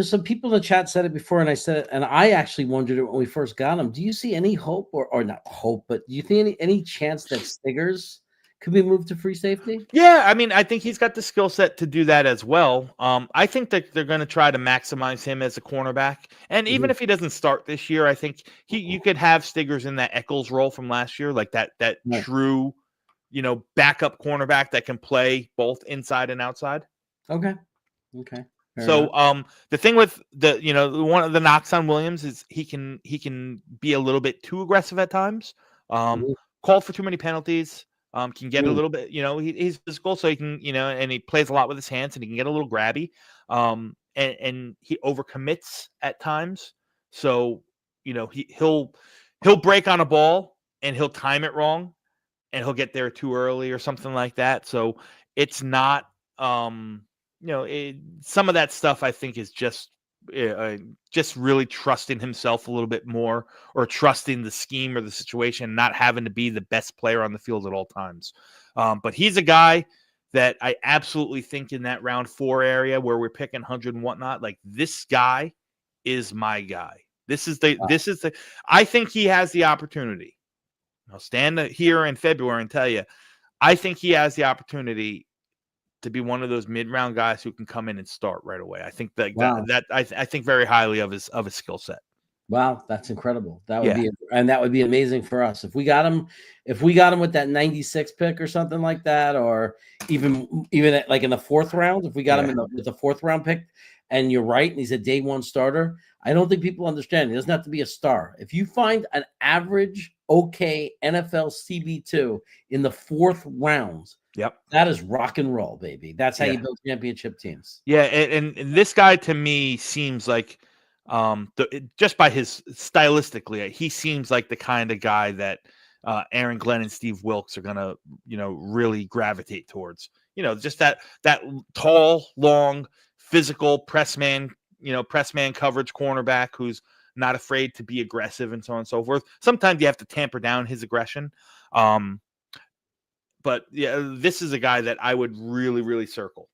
Some people in the chat said it before, and I said it, and I actually wondered it when we first got him. Do you see any hope, or not hope, but do you think any chance that Stiggers could be moved to free safety? Yeah, I mean, I think he's got the skill set to do that as well. I think that they're going to try to maximize him as a cornerback, and even if he doesn't start this year, I think you could have Stiggers in that Eccles role from last year, like that Right. true, backup cornerback that can play both inside and outside. Okay. Fair So enough. the thing with one of the knocks on Williams is he can be a little bit too aggressive at times. Called for too many penalties. Can get a little bit, he's physical, so he can, and he plays a lot with his hands, and he can get a little grabby. And he overcommits at times. So, he'll break on a ball and he'll time it wrong, and he'll get there too early or something like that. So it's not, some of that stuff I think is just really trusting himself a little bit more, or trusting the scheme or the situation, not having to be the best player on the field at all times. But he's a guy that I absolutely think in that round 4 area where we're picking 100 and whatnot, like, this guy is my guy. I think he has the opportunity. I'll stand here in February and tell you, I think he has the opportunity to be one of those mid-round guys who can come in and start right away. I think I think very highly of his skill set. Wow, that's incredible. That would be amazing for us if we got him. If we got him with that 96 pick or something like that, or even like in the 4th round, if we got him with the 4th round pick, and you're right, and he's a day 1 starter, I don't think people understand. He doesn't have to be a star. If you find an average, okay NFL CB2 in the 4th round, that is rock and roll, baby. That's how you build championship teams. Yeah, and this guy to me seems like, just by his stylistically, he seems like the kind of guy that Aaron Glenn and Steve Wilkes are gonna, really gravitate towards. Just that tall, long, physical press man coverage cornerback who's not afraid to be aggressive and so on and so forth. Sometimes you have to tamper down his aggression. But yeah, this is a guy that I would really, really circle.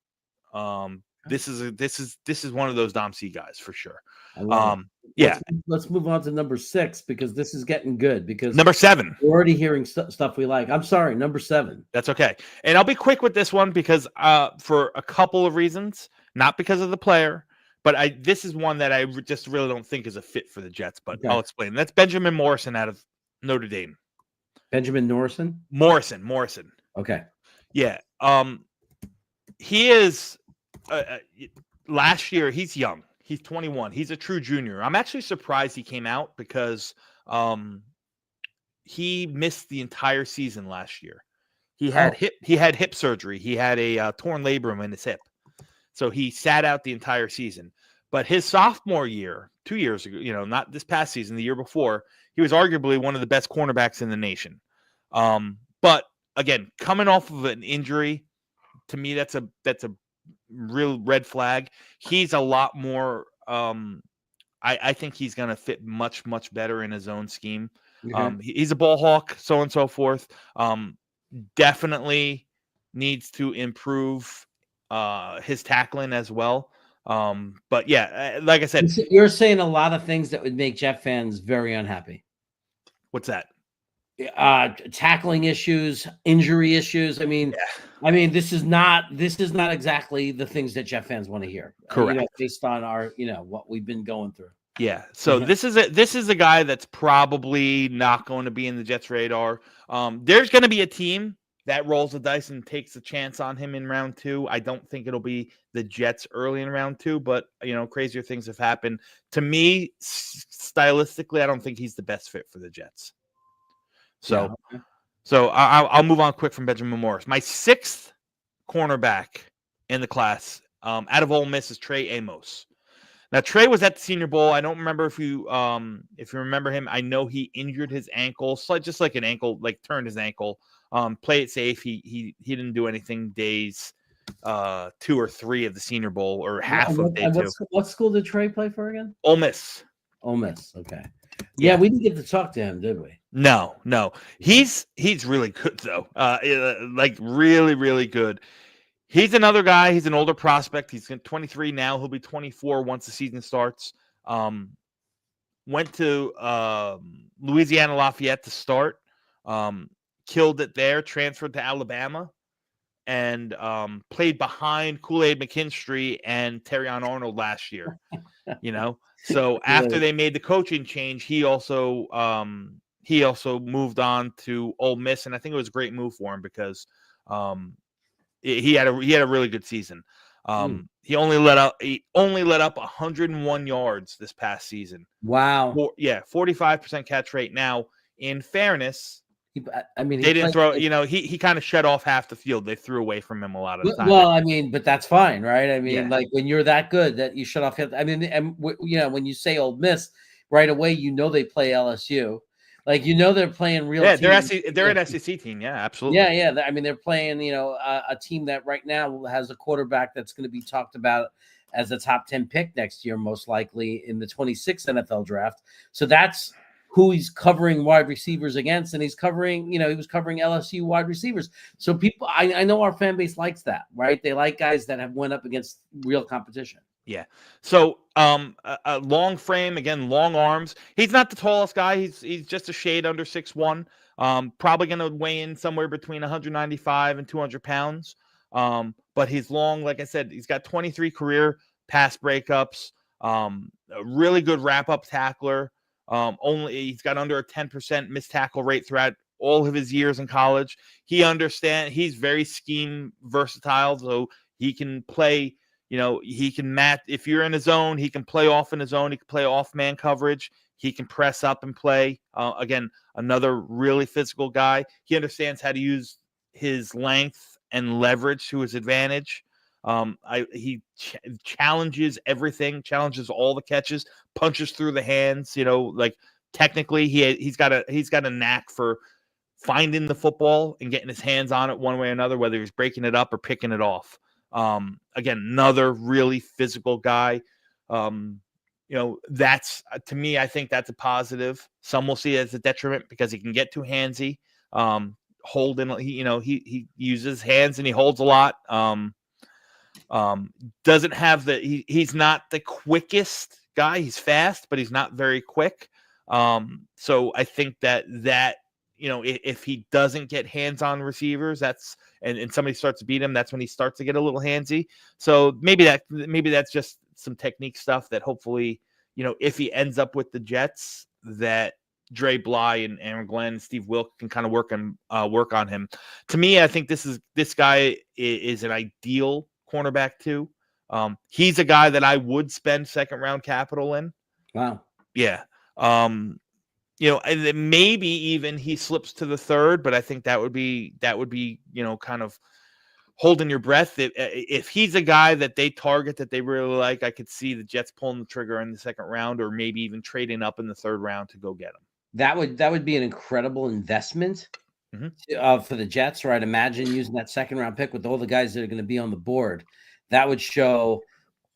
This is one of those Dom C guys for sure. Let's move on to number 6, because this is getting good. Because number 7, we're already hearing stuff we like. I'm sorry, number 7. That's okay, and I'll be quick with this one because for a couple of reasons, not because of the player, but this is one that I just really don't think is a fit for the Jets. But I'll explain. That's Benjamin Morrison out of Notre Dame. Benjamin Morrison. Okay. Yeah. He is. Last year, he's young. He's 21. He's a true junior. I'm actually surprised he came out because he missed the entire season last year. He had hip surgery. He had a torn labrum in his hip, so he sat out the entire season. But his sophomore year, 2 years ago, not this past season, the year before, he was arguably one of the best cornerbacks in the nation. But again, coming off of an injury, to me, that's a real red flag. He's a lot more. I think he's going to fit much, much better in his own scheme. He's a ball hawk, so on and so forth. Definitely needs to improve his tackling as well. But yeah, like I said, you're saying a lot of things that would make Jet fans very unhappy. What's that? Tackling issues, injury issues. I mean, this is not exactly the things that Jet fans want to hear. Correct. Based on our, what we've been going through. Yeah. So this is a guy that's probably not going to be in the Jets' radar. There's going to be a team that rolls the dice and takes a chance on him in round 2. I don't think it'll be the Jets early in round 2, but crazier things have happened. To me, stylistically, I don't think he's the best fit for the Jets. So, I'll move on quick from Benjamin Morris. My 6th cornerback in the class, out of Ole Miss, is Trey Amos. Now, Trey was at the Senior Bowl. I don't remember if you remember him. I know he injured his ankle, just like an ankle, like turned his ankle. Played it safe. He didn't do anything days 2 or 3 of the Senior Bowl, or half of day 2. What school did Trey play for again? Ole Miss. Ole Miss. Okay. Yeah, we didn't get to talk to him, did we? No. He's really good though. Like really, really good. He's another guy. He's an older prospect. He's 23 now. He'll be 24 once the season starts. Went to Louisiana Lafayette to start. Killed it there. Transferred to Alabama, and played behind Kool-Aid McKinstry and Terrion Arnold last year. So after they made the coaching change, he also moved on to Ole Miss, and I think it was a great move for him because he had a really good season. He only let up 101 yards this past season. Wow. 45% catch rate. Now, in fairness, they didn't throw. He kind of shut off half the field. They threw away from him a lot of the time. Well, but that's fine, right? Like when you're that good that you shut off. And when you say Ole Miss, right away, they play LSU. Like they're playing real. Yeah, they're an SEC team. Yeah, absolutely. Yeah. They're playing a team that right now has a quarterback that's going to be talked about as a top 10 pick next year, most likely in the 26th NFL draft. So that's who he's covering wide receivers against, and he's covering. He was covering LSU wide receivers. So people, I know our fan base likes that, right? They like guys that have went up against real competition. Yeah. So a long frame, again, long arms. He's not the tallest guy. He's just a shade under 6'1". Probably going to weigh in somewhere between 195 and 200 pounds. But he's long. Like I said, he's got 23 career pass breakups. A really good wrap-up tackler. He's got under a 10% missed tackle rate throughout all of his years in college. He's very scheme versatile, so he can play. He can match if you're in his zone. He can play off in his zone. He can play off man coverage. He can press up and play. Again, another really physical guy. He understands how to use his length and leverage to his advantage. He challenges everything. Challenges all the catches. Punches through the hands. Technically, he's got a knack for finding the football and getting his hands on it one way or another, whether he's breaking it up or picking it off. Again, another really physical guy. That's to me, I think that's a positive. Some will see it as a detriment because he can get too handsy. He uses his hands and he holds a lot. Doesn't have he's not the quickest guy. He's fast, but he's not very quick. So I think that if he doesn't get hands on receivers, and somebody starts to beat him, that's when he starts to get a little handsy. So maybe that's just some technique stuff that hopefully, if he ends up with the Jets, that Dre Bly and Aaron Glenn and Steve Wilk can kind of work on him. To me, I think this guy is an ideal cornerback too. He's a guy that I would spend second round capital in. Wow. Yeah. And then maybe even he slips to the third, but I think that would be kind of holding your breath. If he's a guy that they target that they really like, I could see the Jets pulling the trigger in the second round, or maybe even trading up in the third round to go get him. That would be an incredible investment for the Jets, right? Imagine using that second round pick with all the guys that are going to be on the board. That would show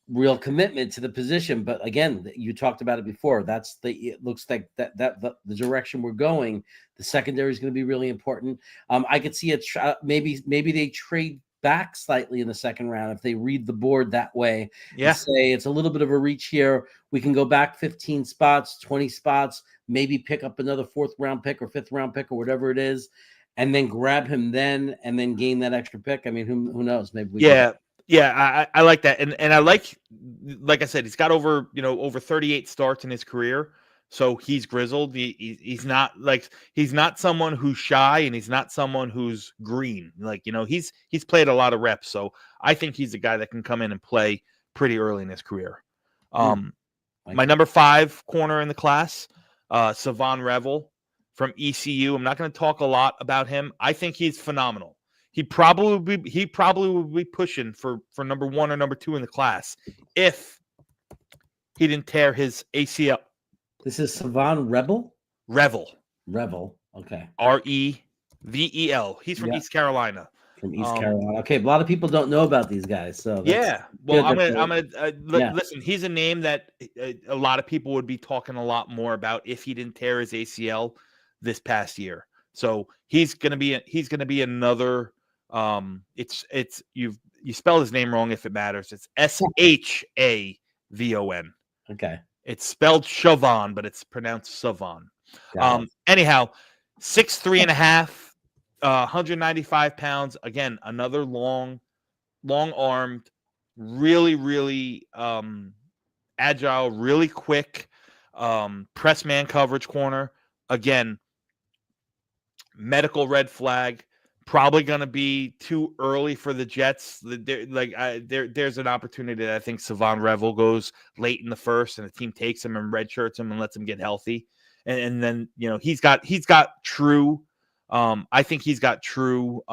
real commitment to the position. But again, you talked about it before. It looks like that the direction we're going. The secondary is going to be really important. I could see maybe they trade back slightly in the second round if they read the board that way. Yeah. Say it's a little bit of a reach here. We can go back 15 spots, 20 spots, maybe pick up another fourth round pick or fifth round pick or whatever it is, and then grab him then, and then gain that extra pick. I mean, who knows? Maybe we Yeah, I like that. And I like like I said, he's got over 38 starts in his career. So he's grizzled. He's not someone who's shy, and he's not someone who's green. He's played a lot of reps. So I think he's a guy that can come in and play pretty early in his career. My number 5 corner in the class, Savon Revel from ECU. I'm not going to talk a lot about him. I think he's phenomenal. He probably would be pushing for number 1 or number 2 in the class if he didn't tear his ACL. This is Savon Revel. Okay. Revel. He's from East Carolina. From East Carolina. Okay, a lot of people don't know about these guys. So well, I'm gonna listen. He's a name that a lot of people would be talking a lot more about if he didn't tear his ACL this past year. So he's gonna be another. You spelled his name wrong if it matters. It's Shavon. Okay. It's spelled Chauvin, but it's pronounced Savon. Anyhow, 6'3.5", 195 pounds. Again, another long-armed, really, really agile, really quick press man coverage corner. Again, medical red flag. Probably going to be too early for the Jets. There's an opportunity that I think Savon Revel goes late in the first, and the team takes him and redshirts him and lets him get healthy. And then he's got true. I think he's got true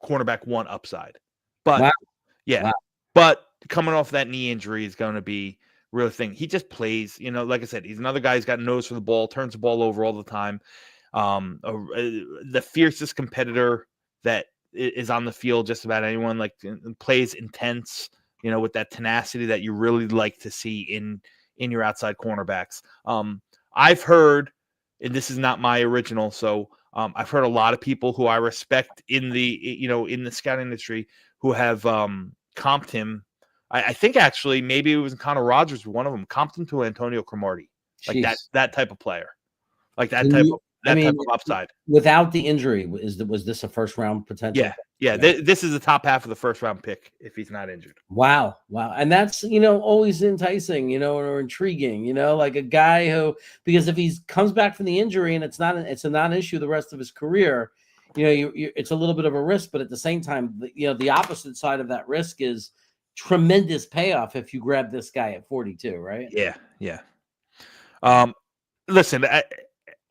cornerback 1 upside. But but coming off that knee injury is going to be real thing. He just plays. Like I said, he's another guy who's got a nose for the ball, turns the ball over all the time. The fiercest competitor that is on the field, just about anyone, plays intense, with that tenacity that you really like to see in your outside cornerbacks. I've heard, and this is not my original, so I've heard a lot of people who I respect in the scouting industry who have comped him. I think actually maybe it was Connor Rogers, one of them, comped him to Antonio Cromartie, that type of player, type of upside. Without the injury, was this a first round potential? Yeah. This is the top half of the first round pick if he's not injured. Wow. And that's always enticing, or intriguing, like a guy who, because if he comes back from the injury and it's a non-issue the rest of his career, it's a little bit of a risk, but at the same time, the opposite side of that risk is tremendous payoff if you grab this guy at 42, right? Yeah. Listen,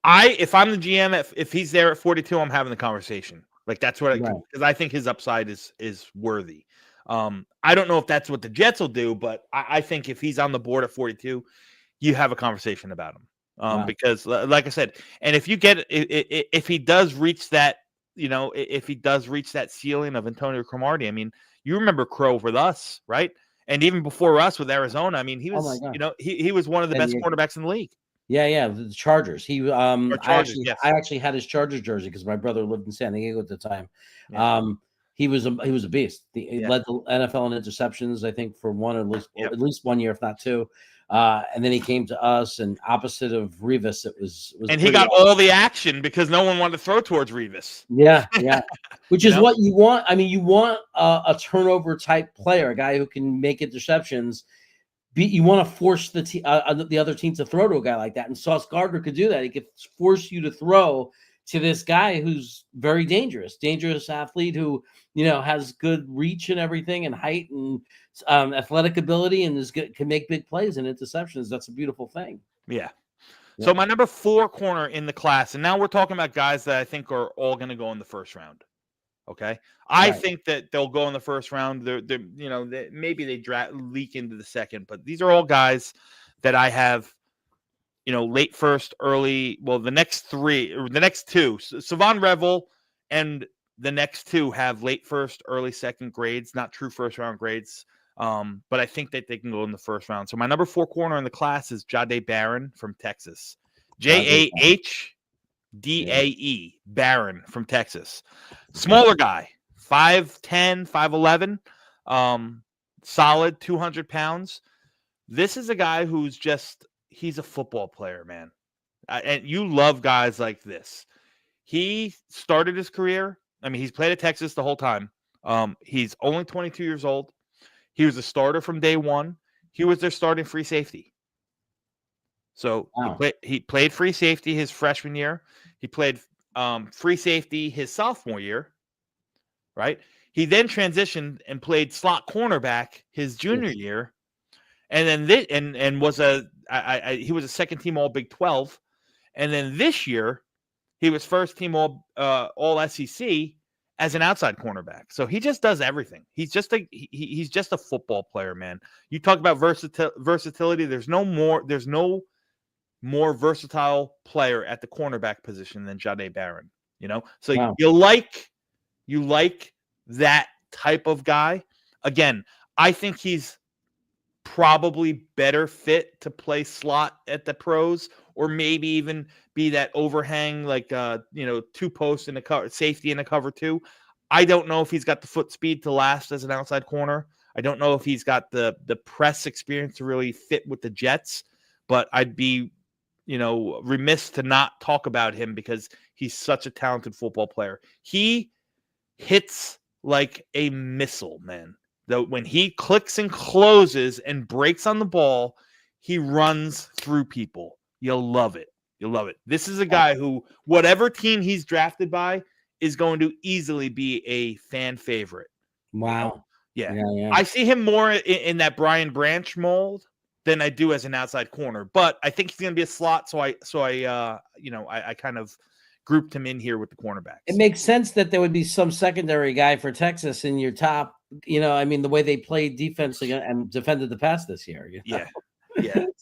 if I'm the GM, if he's there at 42, I'm having the conversation. That's what because I think his upside is worthy. I don't know if that's what the Jets will do, but I think if he's on the board at 42, you have a conversation about him. Because like I said, and if he does reach that, if he does reach that ceiling of Antonio Cromartie, I mean, you remember Crow with us, right? And even before us with Arizona, I mean, he was, he was one of the best quarterbacks in the league. Yeah, the Chargers. I actually had his Chargers jersey because my brother lived in San Diego at the time. Yeah. He was a beast. He led the NFL in interceptions, I think, for at least 1 year, if not 2. And then he came to us, and opposite of Revis, it was and he got all the action because no one wanted to throw towards Revis. Yeah, which is what you want. I mean, you want a turnover type player, a guy who can make interceptions. You want to force the other team to throw to a guy like that, and Sauce Gardner could do that. He could force you to throw to this guy who's very dangerous athlete who has good reach and everything, and height and athletic ability, and can make big plays and interceptions. That's a beautiful thing. Yeah. So my number 4 corner in the class, and now we're talking about guys that I think are all going to go in the first round. Okay, I think that they'll go in the first round. Maybe they leak into the second, but these are all guys that I have, late first, early. Well, the next 2, Savon Revel, and the next 2 have late first, early second grades, not true first round grades. But I think that they can go in the first round. So my number 4 corner in the class is Jahdae Barron from Texas. Jahdae Barron from Texas. Smaller guy, 5'10", 5'11", solid 200 pounds. This is a guy who's he's a football player, man. And you love guys like this. He started his career. I mean, he's played at Texas the whole time. He's only 22 years old. He was a starter from day one. He was their starting free safety. So Wow. he played free safety his freshman year. He played free safety his sophomore year, right? He then transitioned and played slot cornerback his junior year, and then and was he was a second team All Big 12, and then this year he was first team All SEC as an outside cornerback. So he just does everything. He's just a football player, man. You talk about versatility. There's no more versatile player at the cornerback position than Jahdae Barron. So wow. you like that type of guy. Again, I think he's probably better fit to play slot at the pros, or maybe even be that overhang, like 2 posts in the cover, safety in the cover 2. I don't know if he's got the foot speed to last as an outside corner. I don't know if he's got the press experience to really fit with the Jets, but I'd be remiss to not talk about him because he's such a talented football player. He hits like a missile, man. Though when he clicks and closes and breaks on the ball, he runs through people. You'll love it. This is a guy who, whatever team he's drafted by, is going to easily be a fan favorite. Wow. Yeah. Yeah. I see him more in that Brian Branch mold than I do as an outside corner, but I think he's going to be a slot. So I kind of grouped him in here with the cornerbacks. It makes sense that there would be some secondary guy for Texas in your top. The way they played defense and defended the pass this year. Yeah.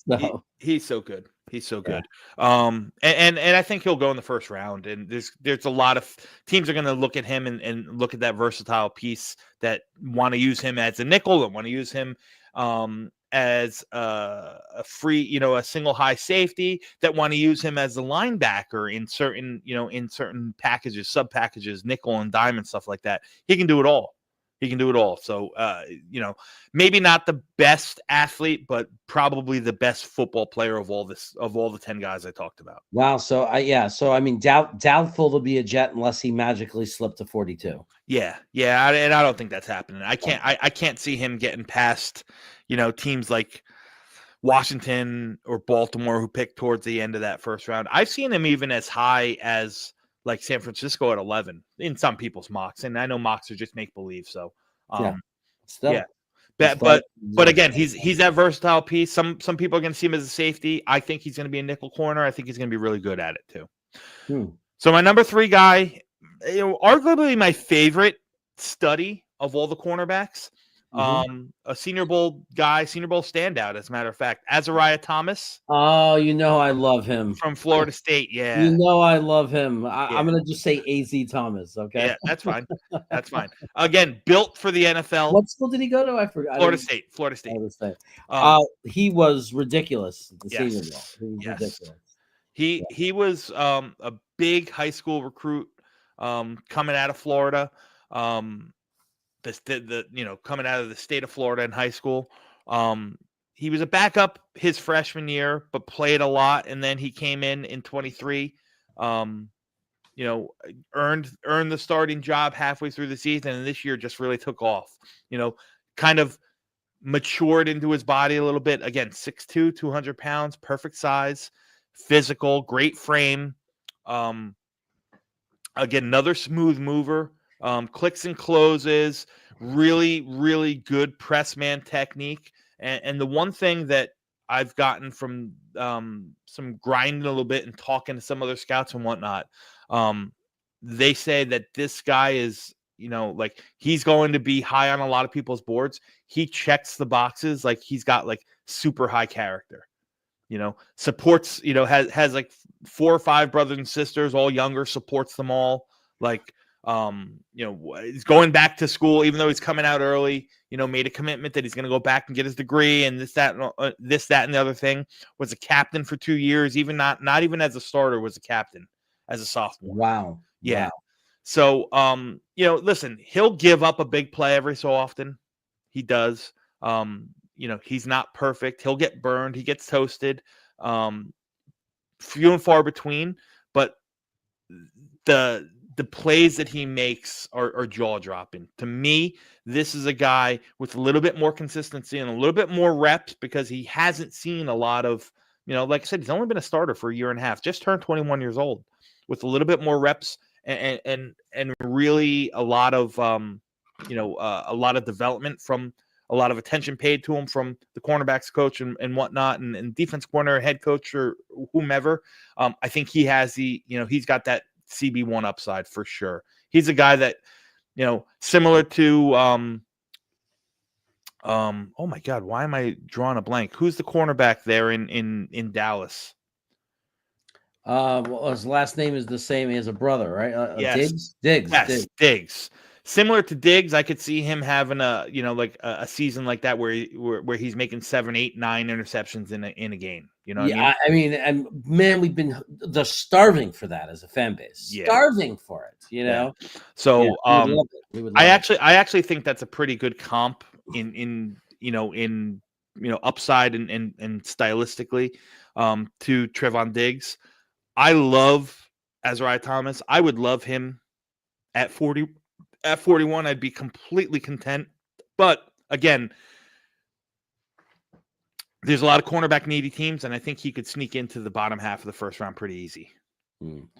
So. He's so good. Good. And I think he'll go in the first round. And there's a lot of teams are going to look at him and look at that versatile piece that want to use him as a nickel and want to use him as a free, a single high safety, that want to use him as a linebacker in certain packages, sub packages, nickel and dime and stuff like that. He can do it all. So, maybe not the best athlete, but probably the best football player of all the 10 guys I talked about. Wow. So doubtful to be a Jet unless he magically slipped to 42. Yeah. And I don't think that's happening. I can't see him getting past, teams like Washington or Baltimore who picked towards the end of that first round. I've seen him even as high as like San Francisco at 11 in some people's mocks. And I know mocks are just make believe. So, But again, he's that versatile piece. Some people are going to see him as a safety. I think he's going to be a nickel corner. I think he's going to be really good at it too. So my number 3 guy, arguably my favorite study of all the cornerbacks, a Senior Bowl guy, Senior Bowl standout, as a matter of fact, Azariah Thomas. Oh, I love him. From Florida State, yeah. I love him. I'm going to just say A.Z. Thomas, okay? Yeah, that's fine. Again, built for the NFL. What school did he go to? I forgot. Florida State. He was ridiculous at the Senior Bowl. He was ridiculous. He was a big high school recruit coming out of Florida. Coming out of the state of Florida in high school. He was a backup his freshman year, but played a lot. And then he came in 23, earned the starting job halfway through the season. And this year just really took off, kind of matured into his body a little bit. Again, 6'2", 200 pounds, perfect size, physical, great frame. Again, another smooth mover. Clicks and closes, really, really good press man technique. And the one thing that I've gotten from some grinding a little bit and talking to some other scouts and whatnot, they say that this guy is, he's going to be high on a lot of people's boards. He checks the boxes. Like he's got like super high character, supports, has like 4 or 5 brothers and sisters, all younger, supports them all. Like, he's going back to school, even though he's coming out early, made a commitment that he's going to go back and get his degree and this, that, and the other thing. Was a captain for 2 years, even not even as a starter, was a captain as a sophomore. Wow. Yeah. Wow. So, listen, he'll give up a big play every so often. He does. He's not perfect. He'll get burned. He gets toasted. Few and far between, but the plays that he makes are jaw-dropping. To me, this is a guy with a little bit more consistency and a little bit more reps because he hasn't seen a lot of, like I said, he's only been a starter for a year and a half, just turned 21 years old, with a little bit more reps and really a lot of a lot of development from a lot of attention paid to him from the cornerbacks coach and whatnot, and defense corner, head coach, or whomever. I think he has he's got that CB1 upside for sure. He's a guy that, similar to, oh my God, why am I drawing a blank? Who's the cornerback there in Dallas? Well, his last name is the same as a brother, right? Yes. Diggs. Diggs. Similar to Diggs, I could see him having a season like that where he's making 7, 8, 9 interceptions in a game. You know what I mean? And man, we've been just starving for that as a fan base. Starving for it, Yeah. So we would love I actually think that's a pretty good comp in upside and stylistically to Trevon Diggs. I love Azariah Thomas. I would love him at 40. At 41, I'd be completely content. But again, there's a lot of cornerback needy teams, and I think he could sneak into the bottom half of the first round pretty easy.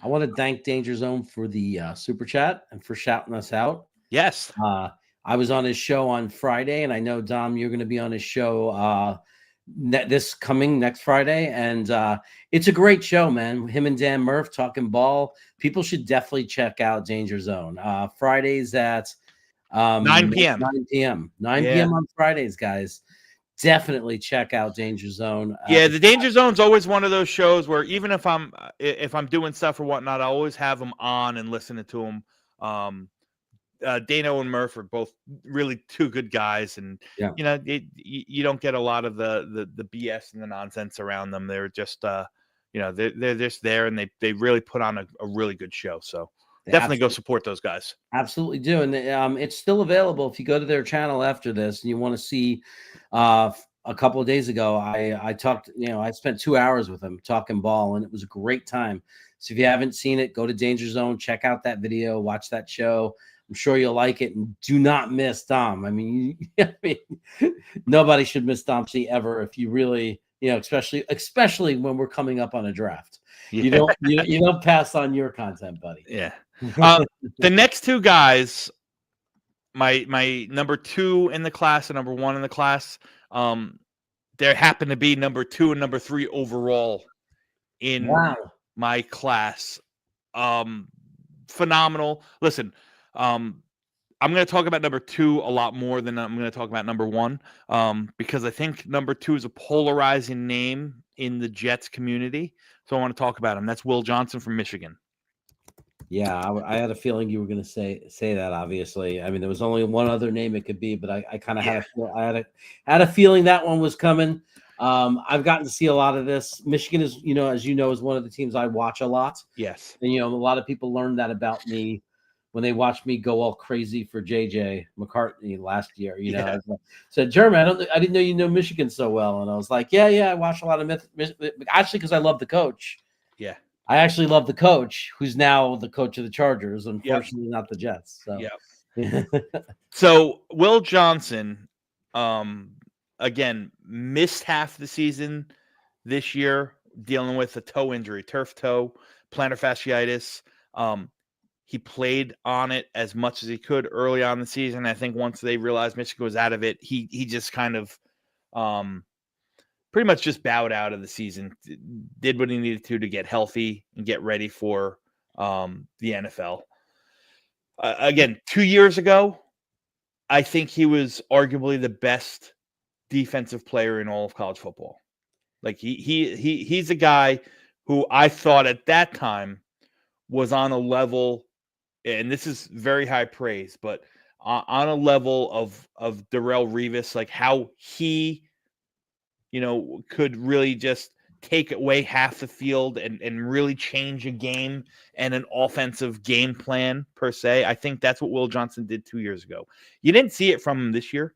I want to thank Danger Zone for the super chat and for shouting us out. Yes. I was on his show on Friday, and I know, Dom, you're going to be on his show this coming next Friday, and it's a great show, man. Him and Dan Murph talking ball. People should definitely check out Danger Zone. Fridays at 9 p.m. 9 p.m. on Fridays, guys. Definitely check out Danger Zone. The Danger Zone's always one of those shows where even if I'm doing stuff or whatnot, I always have them on and listening to them. Dano and Murph are both really two good guys, and you don't get a lot of the BS and the nonsense around them. They're just they're just there, and they really put on a really good show. So definitely go support those guys. Absolutely do, and it's still available if you go to their channel after this and you want to see. A couple of days ago, I talked. I spent 2 hours with him talking ball, and it was a great time. So if you haven't seen it, go to Danger Zone, check out that video, watch that show. I'm sure you'll like it, and do not miss Dom. I mean, nobody should miss Dom C ever. If you really, especially when we're coming up on a draft, you don't pass on your content, buddy. Yeah. The next two guys, my number 2 in the class and number 1 in the class, there happen to be number 2 and number 3 overall in my class. Phenomenal. Listen. I'm going to talk about number 2 a lot more than I'm going to talk about number 1, because I think number 2 is a polarizing name in the Jets community. So I want to talk about him. That's Will Johnson from Michigan. Yeah, I had a feeling you were going to say that. Obviously, I mean, there was only one other name it could be, but I kind of had a feeling that one was coming. I've gotten to see a lot of this. Michigan is, as you know, is one of the teams I watch a lot. Yes, and a lot of people learned that about me when they watched me go all crazy for JJ McCartney last year. I said, Jeremy, I didn't know you know Michigan so well, and I was like, yeah, I watch a lot of actually because I love the coach. Yeah. I actually love the coach, who's now the coach of the Chargers, unfortunately not the Jets. So. Yeah. So Will Johnson, again, missed half the season this year, dealing with a toe injury, turf toe, plantar fasciitis. He played on it as much as he could early on in the season. I think once they realized Michigan was out of it, he just kind of pretty much just bowed out of the season, did what he needed to get healthy and get ready for the NFL. Again, 2 years ago, I think he was arguably the best defensive player in all of college football. Like he's a guy who I thought at that time was on a level, and this is very high praise, but on a level of Darrelle Revis, like how he, could really just take away half the field and really change a game and an offensive game plan per se. I think that's what Will Johnson did 2 years ago. You didn't see it from him this year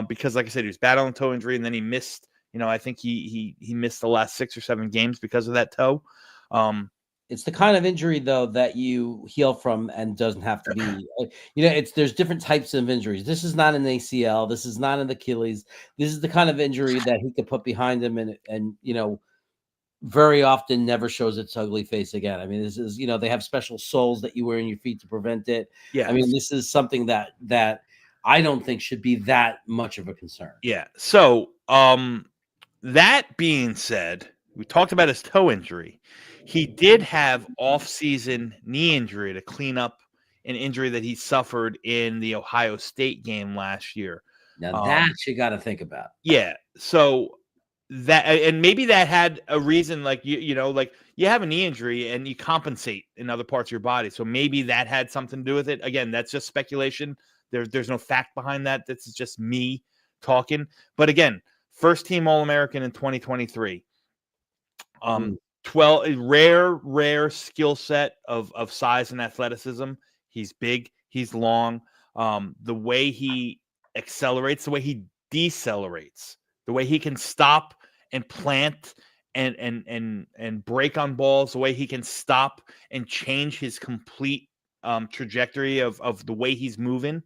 because, like I said, he was battling a toe injury, and then he missed. I think he missed the last 6 or 7 games because of that toe. It's the kind of injury, though, that you heal from and doesn't have to be, there's different types of injuries. This is not an ACL. This is not an Achilles. This is the kind of injury that he could put behind him and very often never shows its ugly face again. I mean, this is, they have special soles that you wear in your feet to prevent it. Yeah. I mean, this is something that I don't think should be that much of a concern. Yeah. So, that being said, we talked about his toe injury. He did have off-season knee injury to clean up an injury that he suffered in the Ohio State game last year. Now that you got to think about. Yeah. So that, and maybe that had a reason, like like you have a knee injury and you compensate in other parts of your body. So maybe that had something to do with it. Again, that's just speculation. There's no fact behind that. This is just me talking. But again, first team All-American in 2023. 12 rare skill set of size and athleticism. He's big, he's long. The way he accelerates, the way he decelerates, the way he can stop and plant and break on balls, the way he can stop and change his complete trajectory of the way he's moving,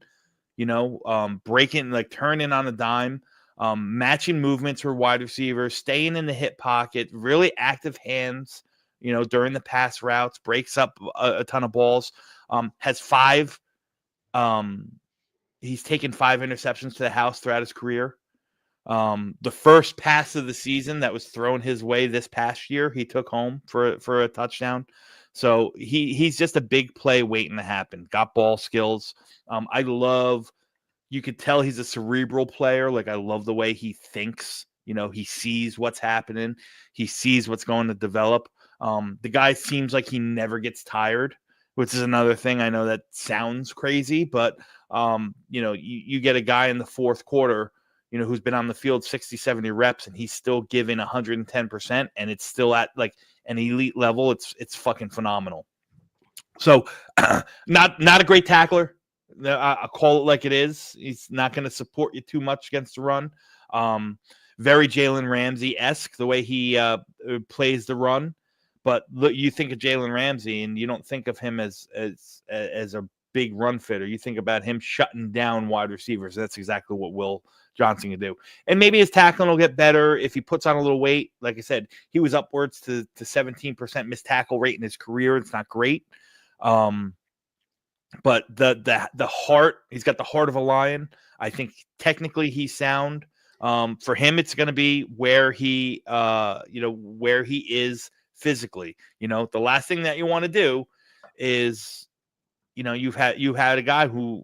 breaking, like turning on a dime. Matching movements for wide receivers, staying in the hip pocket, really active hands, during the pass routes, breaks up a ton of balls, has he's taken 5 interceptions to the house throughout his career. The first pass of the season that was thrown his way this past year, he took home for a touchdown. So he's just a big play waiting to happen. Got ball skills. You could tell he's a cerebral player. Like, I love the way he thinks. He sees what's happening. He sees what's going to develop. The guy seems like he never gets tired, which is another thing. I know that sounds crazy, but, you get a guy in the fourth quarter, who's been on the field 60, 70 reps, and he's still giving 110%, and it's still at like an elite level. It's fucking phenomenal. So not a great tackler. I'll call it like it is. He's not going to support you too much against the run. Very Jalen Ramsey-esque, the way he plays the run. But look, you think of Jalen Ramsey, and you don't think of him as a big run fitter. You think about him shutting down wide receivers. That's exactly what Will Johnson can do. And maybe his tackling will get better if he puts on a little weight. Like I said, he was upwards to 17% missed tackle rate in his career. It's not great. But the heart, he's got the heart of a lion. I think technically he's sound. For him, it's going to be where he is physically. The last thing that you want to do is, you've had a guy who,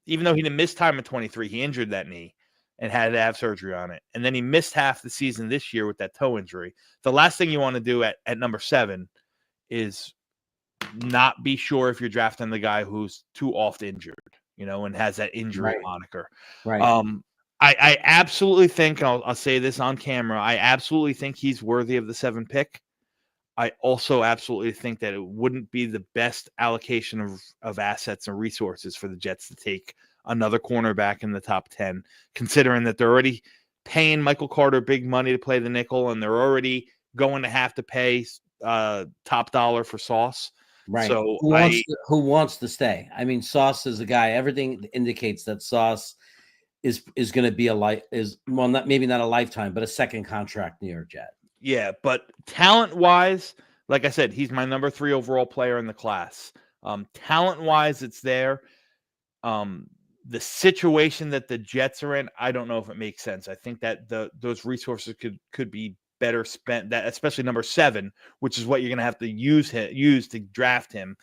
even though he didn't miss time at 23, he injured that knee and had to have surgery on it. And then he missed half the season this year with that toe injury. The last thing you want to do at number 7 is not be sure if you're drafting the guy who's too oft injured, and has that injury moniker. Right. I absolutely think, I'll say this on camera, I absolutely think he's worthy of the 7th pick. I also absolutely think that it wouldn't be the best allocation of assets and resources for the Jets to take another cornerback in the top 10, considering that they're already paying Michael Carter big money to play the nickel, and they're already going to have to pay top dollar for Sauce. Right. So who wants to stay? I mean, Sauce is a guy. Everything indicates that Sauce is going to be maybe not a lifetime, but a second contract New York Jet. Yeah, but talent-wise, like I said, he's my number 3 overall player in the class. Talent-wise, it's there. The situation that the Jets are in, I don't know if it makes sense. I think that those resources could be better spent. That, especially number 7, which is what you're going to have to use to draft him,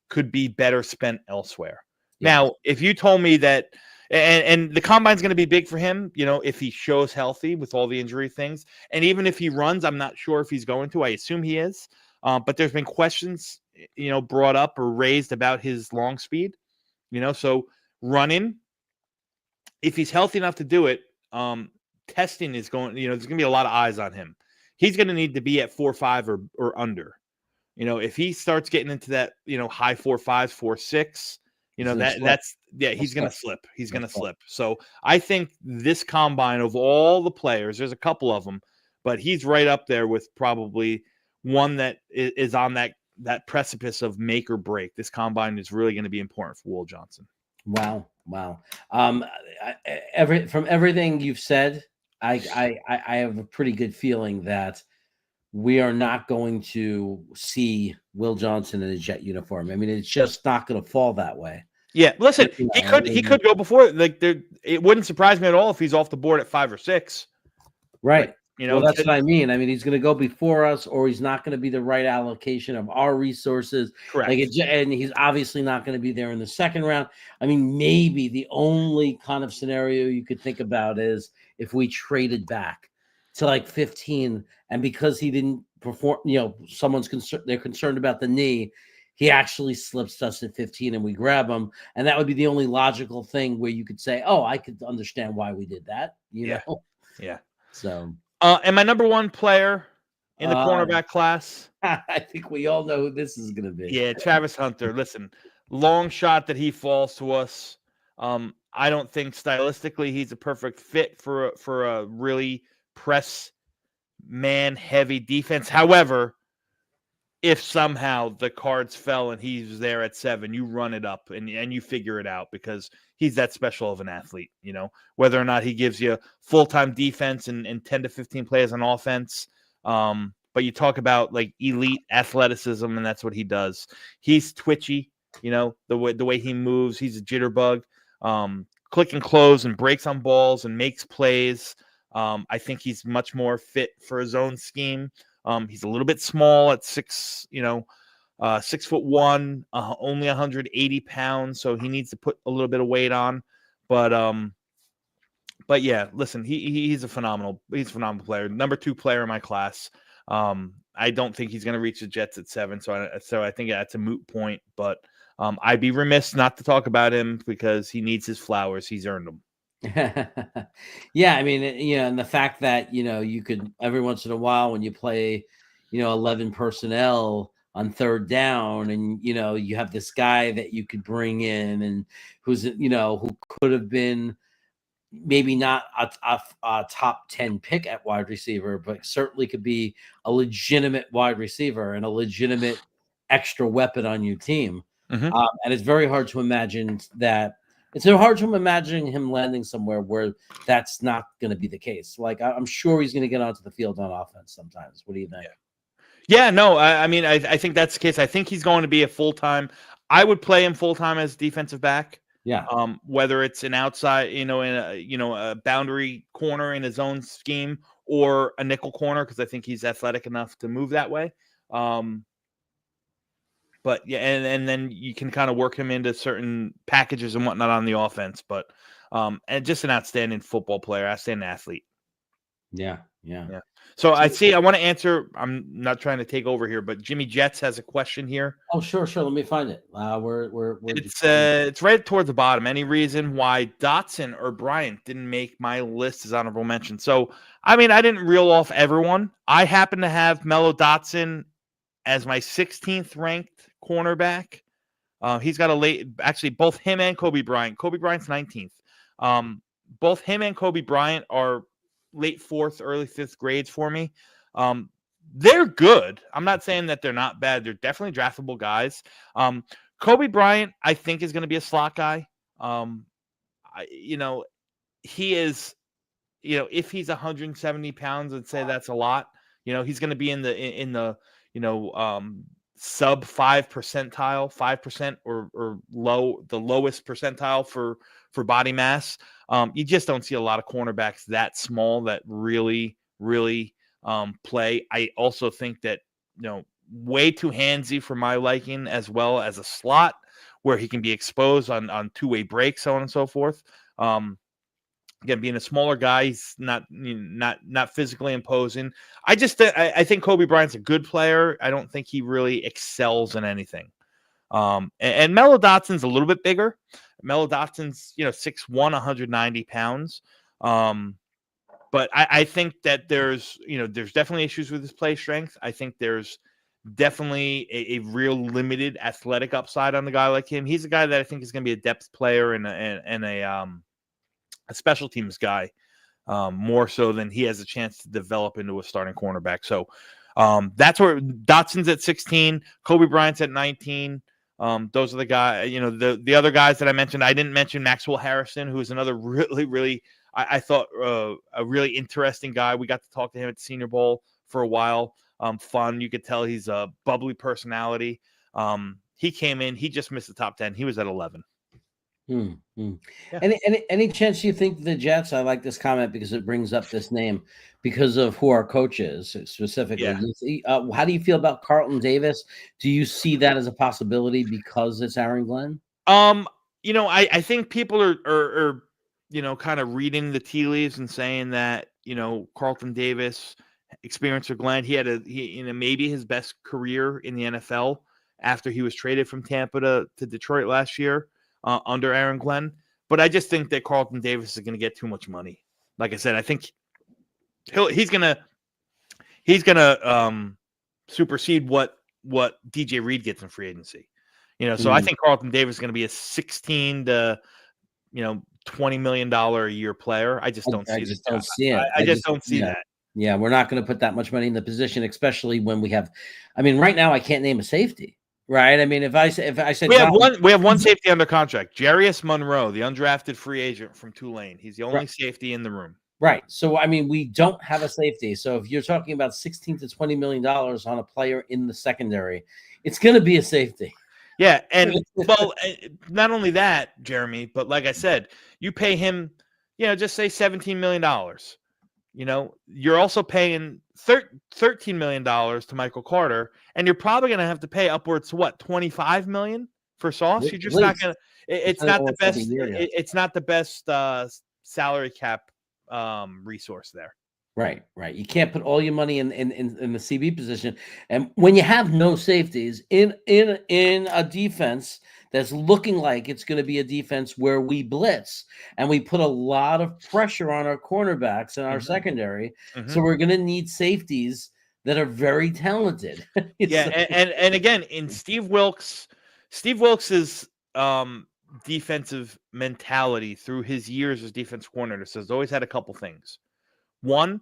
could be better spent elsewhere. Yeah. Now, if you told me that, and the combine's going to be big for him, if he shows healthy with all the injury things, and even if he runs, I'm not sure if he's going to. I assume he is, but there's been questions, brought up or raised about his long speed. So running, if he's healthy enough to do it, testing is going. There's going to be a lot of eyes on him. He's going to need to be at 4.5 or under. If he starts getting into that, high 4.5s, 4.6, he's going to slip. He's going to slip. So I think this combine, of all the players, there's a couple of them, but he's right up there with probably one that is on that precipice of make or break. This combine is really going to be important for Will Johnson. Wow. From everything you've said, I have a pretty good feeling that we are not going to see Will Johnson in a Jet uniform. I mean, it's just not going to fall that way. Yeah, listen, he could go before. Like, it wouldn't surprise me at all if he's off the board at 5 or 6. Right. But, you know, well, that's what I mean. I mean, he's going to go before us, or he's not going to be the right allocation of our resources. Correct. And he's obviously not going to be there in the second round. I mean, maybe the only kind of scenario you could think about is if we traded back to like 15, and because he didn't perform, they're concerned about the knee, he actually slips us at 15 and we grab him. And that would be the only logical thing where you could say, oh, I could understand why we did that. You know? Yeah. So, and my number one player in the cornerback class, I think we all know who this is going to be. Yeah, Travis Hunter. Listen, long shot that he falls to us. I don't think stylistically he's a perfect fit for a really press man heavy defense. However, if somehow the cards fell and he's there at 7, you run it up and you figure it out, because he's that special of an athlete, whether or not he gives you full-time defense and 10 to 15 plays on offense. But you talk about like elite athleticism, and that's what he does. He's twitchy, the way he moves. He's a jitterbug, click and close and breaks on balls and makes plays. I think he's much more fit for his own scheme. He's a little bit small at 6'1", only 180 pounds, so he needs to put a little bit of weight on. But yeah, listen, he's a phenomenal player. Number 2 player in my class. I don't think he's going to reach the Jets at 7, so I think that's a moot point. But I'd be remiss not to talk about him because he needs his flowers. He's earned them. Yeah, I mean, and the fact that you could every once in a while when you play 11 personnel on third down, and you have this guy that you could bring in and who's who could have been maybe not a top 10 pick at wide receiver, but certainly could be a legitimate wide receiver and a legitimate extra weapon on your team. Mm-hmm. And it's very hard to imagine that. It's so hard to imagine him landing somewhere where that's not going to be the case. Like, I'm sure he's going to get onto the field on offense sometimes. What do you think? Yeah, no, I mean, I think that's the case. I think he's going to be a full-time. I would play him full-time as defensive back. Yeah. Whether it's an outside, in a boundary corner in his own scheme, or a nickel corner, because I think he's athletic enough to move that way. But yeah, and then you can kind of work him into certain packages and whatnot on the offense. But and just an outstanding football player, outstanding athlete. Yeah. So I want to answer. I'm not trying to take over here, but Jimmy Jets has a question here. Oh, sure. Let me find it. It's right towards the bottom. Any reason why Dotson or Bryant didn't make my list as honorable mention? So I mean, I didn't reel off everyone. I happen to have Mello Dotson as my 16th ranked cornerback. He's got both him and Kobe Bryant. Kobe Bryant's 19th. Both him and Kobe Bryant are late 4th, early 5th grades for me. They're good. I'm not saying that they're not bad. They're definitely draftable guys. Kobe Bryant, I think, is going to be a slot guy. He is, if he's 170 pounds, I'd say that's a lot. He's going to be in the sub 5 percentile, 5% or low, the lowest percentile for body mass. You just don't see a lot of cornerbacks that small that really play. I also think that, way too handsy for my liking, as well as a slot where he can be exposed on two-way breaks, so on and so forth. Again, being a smaller guy, he's not physically imposing. I think Kobe Bryant's a good player. I don't think he really excels in anything. And Mello Dotson's a little bit bigger. Mello Dotson's 6'1", 190 pounds. But I think that there's definitely issues with his play strength. I think there's definitely a real limited athletic upside on the guy like him. He's a guy that I think is going to be a depth player and a special teams guy, more so than he has a chance to develop into a starting cornerback. So That's where Dotson's at 16, Kobe Bryant's at 19. Those are the guys, the other guys that I mentioned. I didn't mention Maxwell Harrison, who is another really, really, I thought a really interesting guy. We got to talk to him at the Senior Bowl for a while. Fun. You could tell he's a bubbly personality. He came in, he just missed the top 10. He was at 11. Yeah. Any chance you think the Jets? I like this comment because it brings up this name because of who our coach is specifically. Yeah. How do you feel about Carlton Davis? Do you see that as a possibility because it's Aaron Glenn? I think people are kind of reading the tea leaves and saying that Carlton Davis experience with Glenn. He had maybe his best career in the NFL after he was traded from Tampa to Detroit last year under Aaron Glenn. But I just think that Carlton Davis is going to get too much money. Like I said, I think he's gonna supersede what DJ Reed gets in free agency. So I think Carlton Davis is going to be a 16 to $20 million a year player. I just don't see it. I just don't see that. Yeah, we're not going to put that much money in the position, especially when we have. I mean, right now I can't name a safety. Right. I mean, if I said we have one safety under contract, Jarius Monroe, the undrafted free agent from Tulane. He's the only safety in the room. Right. So I mean, we don't have a safety. So if you're talking about $16 to $20 million on a player in the secondary, it's going to be a safety. Yeah, and well, not only that, Jeremy, but like I said, you pay him, just say $17 million. You're also paying $13 million to Michael Carter, and you're probably going to have to pay upwards to $25 million for Sauce. You're just not going to. It's not the best. It's not the best salary cap resource there. Right. You can't put all your money in the CB position, and when you have no safeties in a defense that's looking like it's going to be a defense where we blitz and we put a lot of pressure on our cornerbacks and our secondary. So we're going to need safeties that are very talented. And again, in Steve Wilks's defensive mentality through his years as defense coordinator has always had a couple things. One,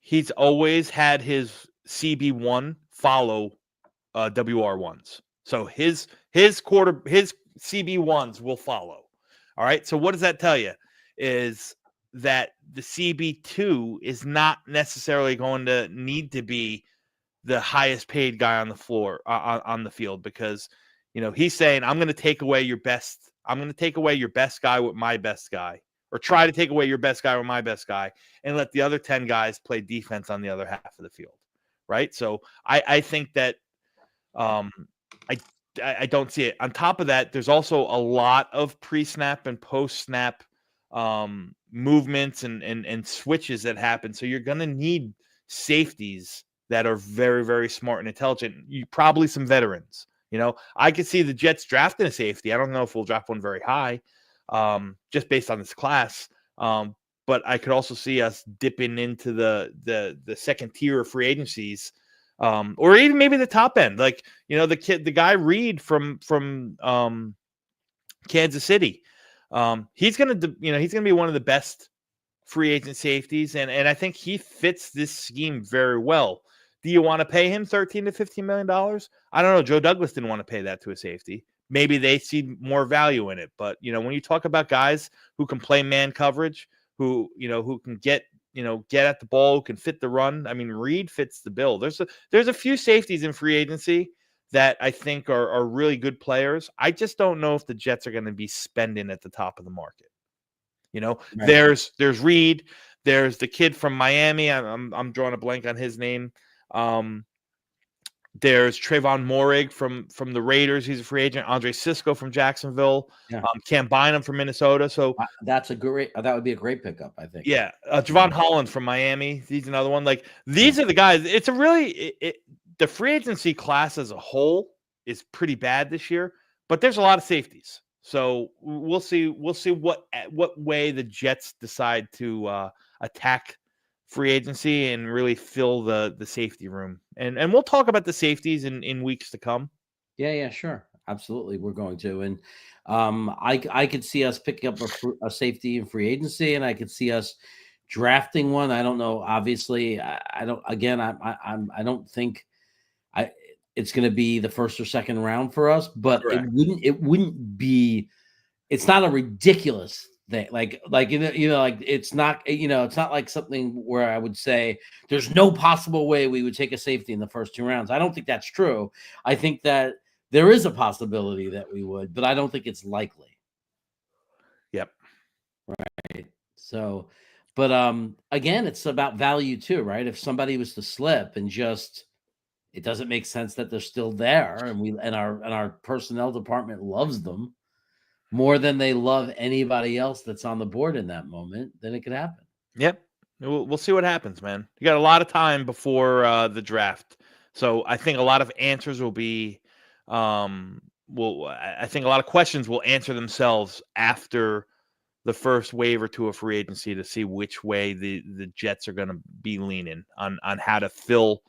he's always had his CB1 follow WR1s. So his CB1s will follow. All right. So what does that tell you? Is that the CB2 is not necessarily going to need to be the highest paid guy on the floor on the field, because he's saying, I'm going to take away your best guy with my best guy, or try to take away your best guy with my best guy, and let the other 10 guys play defense on the other half of the field. Right. So I think that I don't see it. On top of that, there's also a lot of pre-snap and post-snap movements and switches that happen. So you're going to need safeties that are very, very smart and intelligent. Probably some veterans. I could see the Jets drafting a safety. I don't know if we'll draft one very high, just based on this class. But I could also see us dipping into the second tier of free agencies. Or even maybe the top end, like the guy Reed from Kansas City. He's gonna be one of the best free agent safeties, and I think he fits this scheme very well. Do you want to pay him $13 to $15 million? I don't know. Joe Douglas didn't want to pay that to a safety. Maybe they see more value in it. But when you talk about guys who can play man coverage, who can get at the ball, who can fit the run. I mean, Reed fits the bill. There's a few safeties in free agency that I think are really good players. I just don't know if the Jets are going to be spending at the top of the market. Right. There's Reed. There's the kid from Miami. I'm drawing a blank on his name. There's Trayvon Moehrig from the Raiders. He's a free agent. Andre Sisco from Jacksonville. Yeah. Cam Bynum from Minnesota. So that would be a great pickup, I think. Yeah. Javon Holland from Miami. He's another one. Like, these are the guys. It's a really the free agency class as a whole is pretty bad this year, but there's a lot of safeties. So we'll see what way the Jets decide to attack free agency and really fill the safety room. And we'll talk about the safeties in weeks to come. Yeah, sure. Absolutely. We're going to. And I could see us picking up a safety in free agency, and I could see us Drafting one, I don't know. Obviously, I don't. Again, I don't think it's going to be the first or second round for us, but Correct. it wouldn't be. It's not a ridiculous thing. Like like it's not it's not like something where I would say there's no possible way we would take a safety in the first 2 rounds. I don't think that's true. I think that there is a possibility that we would, but I don't think it's likely. Yep. Right. So, but again, it's about value too, right? If somebody was to slip and just it doesn't make sense that they're still there, and our personnel department loves them more than they love anybody else that's on the board in that moment, then it could happen. Yep. We'll see what happens, man. You got a lot of time before the draft, so I think a lot of answers will be, I think a lot of questions will answer themselves after the first wave or two of free agency to see which way the Jets are going to be leaning on how to fill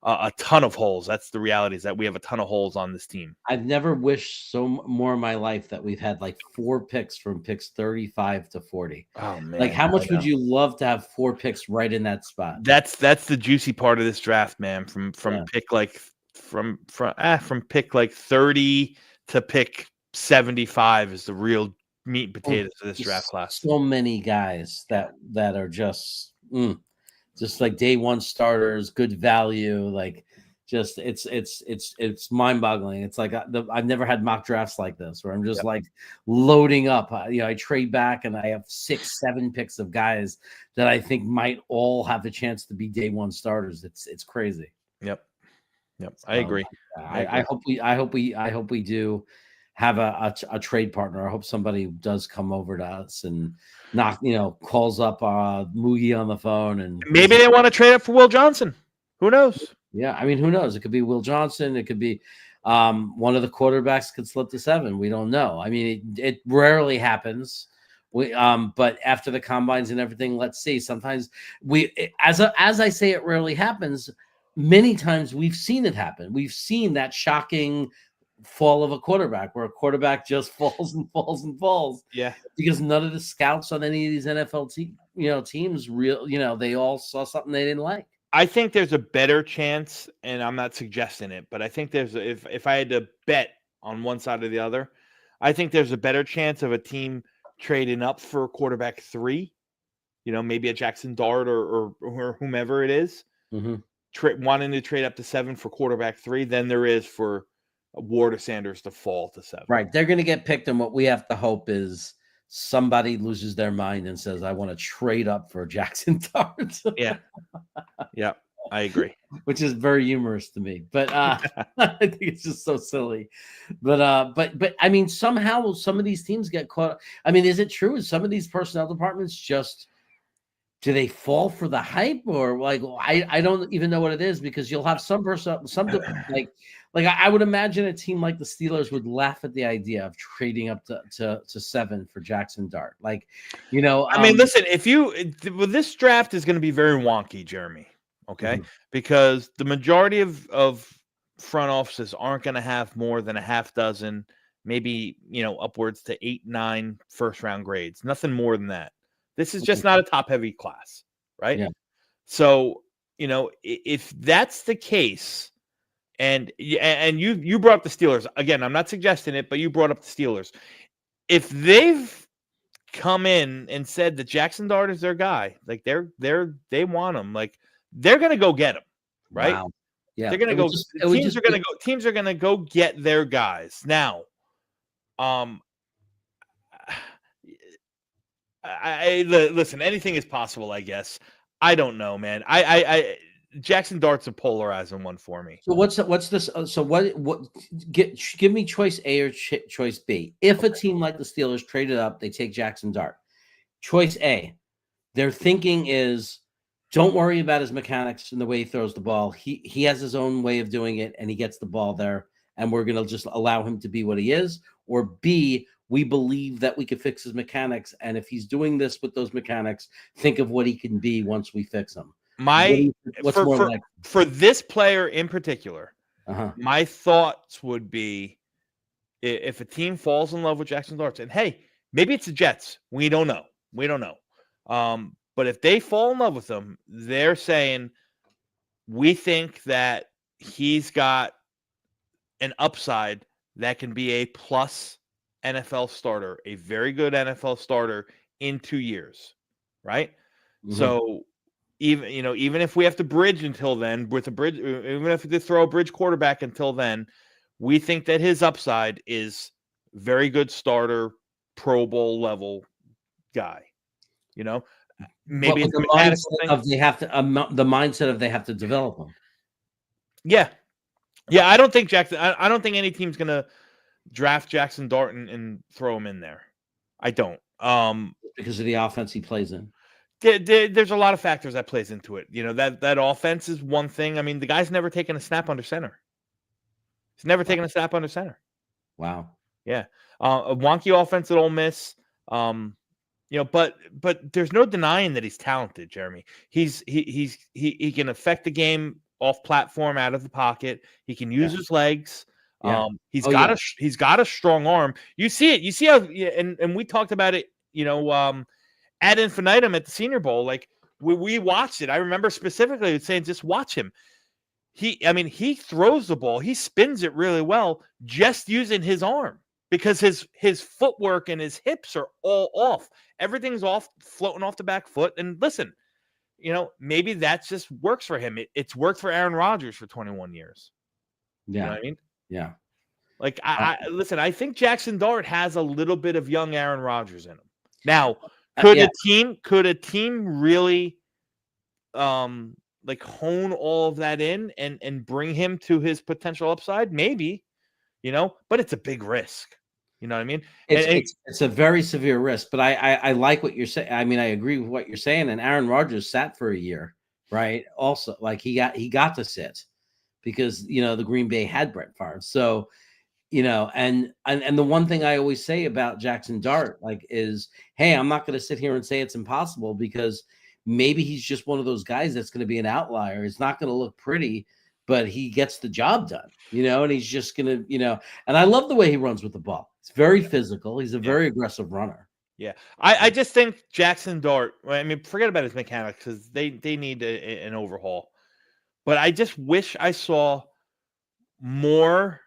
a ton of holes. That's the reality, is that we have a ton of holes on this team. I've never wished more in my life that we've had like 4 picks from picks 35 to 40. Oh man. Like, how much would you love to have 4 picks right in that spot? That's the juicy part of this draft, man. From pick like from pick like 30 to pick 75 is the real meat and potatoes of this draft class. So many guys that are just like day one starters, good value. Like, just it's mind-boggling. It's like I've never had mock drafts like this where I'm just like loading up. I trade back and I have 6, 7 picks of guys that I think might all have a chance to be day one starters. It's crazy. Yep. I agree. I hope we do have a trade partner. I hope somebody does come over to us and calls up Moogie on the phone, and maybe they want to trade up for Will Johnson. Who knows? Yeah, I mean, who knows? It could be Will Johnson. It could be one of the quarterbacks could slip to 7. We don't know. I mean, it rarely happens. But after the combines and everything, let's see. Sometimes as I say, it rarely happens. Many times we've seen it happen. We've seen that shocking fall of a quarterback where a quarterback just falls and falls and falls. Yeah, because none of the scouts on any of these NFL teams they all saw something they didn't like. I think there's a better chance, and I'm not suggesting it, but I think there's if I had to bet on one side or the other, I think there's a better chance of a team trading up for quarterback 3, maybe a Jackson Dart or whomever it is, wanting to trade up to 7 for quarterback 3 than there is for Ward or Sanders to fall to 7. Right. They're going to get picked, and what we have to hope is somebody loses their mind and says, I want to trade up for Jackson Dart. Yeah, I agree. Which is very humorous to me. But I think it's just so silly. But I mean, somehow some of these teams get caught. I mean, is it true? Is some of these personnel departments just do they fall for the hype, or like I don't even know what it is, because you'll have some like I would imagine a team like the Steelers would laugh at the idea of trading up to 7 for Jackson Dart. Like, I mean, listen, this draft is going to be very wonky, Jeremy. Okay, because the majority of front offices aren't going to have more than a half dozen, maybe upwards to 8, 9 first round grades. Nothing more than that. This is just not a top heavy class, right? Yeah. So if that's the case. And you brought up the Steelers again. I'm not suggesting it, but you brought up the Steelers. If they've come in and said that Jackson Dart is their guy, like they want him, like they're gonna go get him, right? Wow. Yeah, they're gonna go. Teams are gonna go get their guys now. Listen. Anything is possible, I guess. I don't know, man. Jackson Dart's a polarizing one for me. So what's this? So give me choice A or choice B. If a team like the Steelers traded up, they take Jackson Dart. Choice A, their thinking is, don't worry about his mechanics and the way he throws the ball. He has his own way of doing it, and he gets the ball there, and we're going to just allow him to be what he is. Or B, we believe that we could fix his mechanics, and if he's doing this with those mechanics, think of what he can be once we fix him. For this player in particular, my thoughts would be, if a team falls in love with Jackson Dart, and hey, maybe it's the Jets. We don't know. But if they fall in love with him, they're saying, we think that he's got an upside that can be a plus NFL starter, a very good NFL starter in 2 years, right? Mm-hmm. So even if we have to bridge until then even if we throw a bridge quarterback until then, we think that his upside is very good starter, Pro Bowl level guy. Maybe but it's a mechanical thing. The mindset of they have to develop them. Yeah. I don't think I don't think any team's gonna draft Jackson Dart and throw him in there. I don't. Because of the offense he plays in. There's a lot of factors that plays into it. That offense is one thing. I mean, the guy's never taken a snap under center. He's never taken a snap under center. Wow. Yeah. A wonky offense at Ole Miss. But there's no denying that he's talented, Jeremy. He can affect the game off platform, out of the pocket. He can use his legs. Yeah. He's got a strong arm. You see it. You see how and we talked about it, ad infinitum at the Senior Bowl. Like we watched it. I remember specifically saying, just watch him. He throws the ball. He spins it really well just using his arm, because his footwork and his hips are all off. Everything's off, floating off the back foot. And listen, maybe that just works for him. It's worked for Aaron Rodgers for 21 years. Yeah. You know what I mean? Yeah. Like, listen, I think Jackson Dart has a little bit of young Aaron Rodgers in him. Now, could a team really hone all of that in and bring him to his potential upside? Maybe, but it's a big risk. You know what I mean? It's a very severe risk, but I like what you're saying. I mean, I agree with what you're saying. And Aaron Rodgers sat for a year, right? Also, like he got to sit because the Green Bay had Brett Favre. So, and the one thing I always say about Jackson Dart, is, hey, I'm not going to sit here and say it's impossible, because maybe he's just one of those guys that's going to be an outlier. It's not going to look pretty, but he gets the job done, and he's just going to, and I love the way he runs with the ball. It's very physical. He's a very aggressive runner. Yeah. I just think Jackson Dart, forget about his mechanics, because they need an overhaul. But I just wish I saw more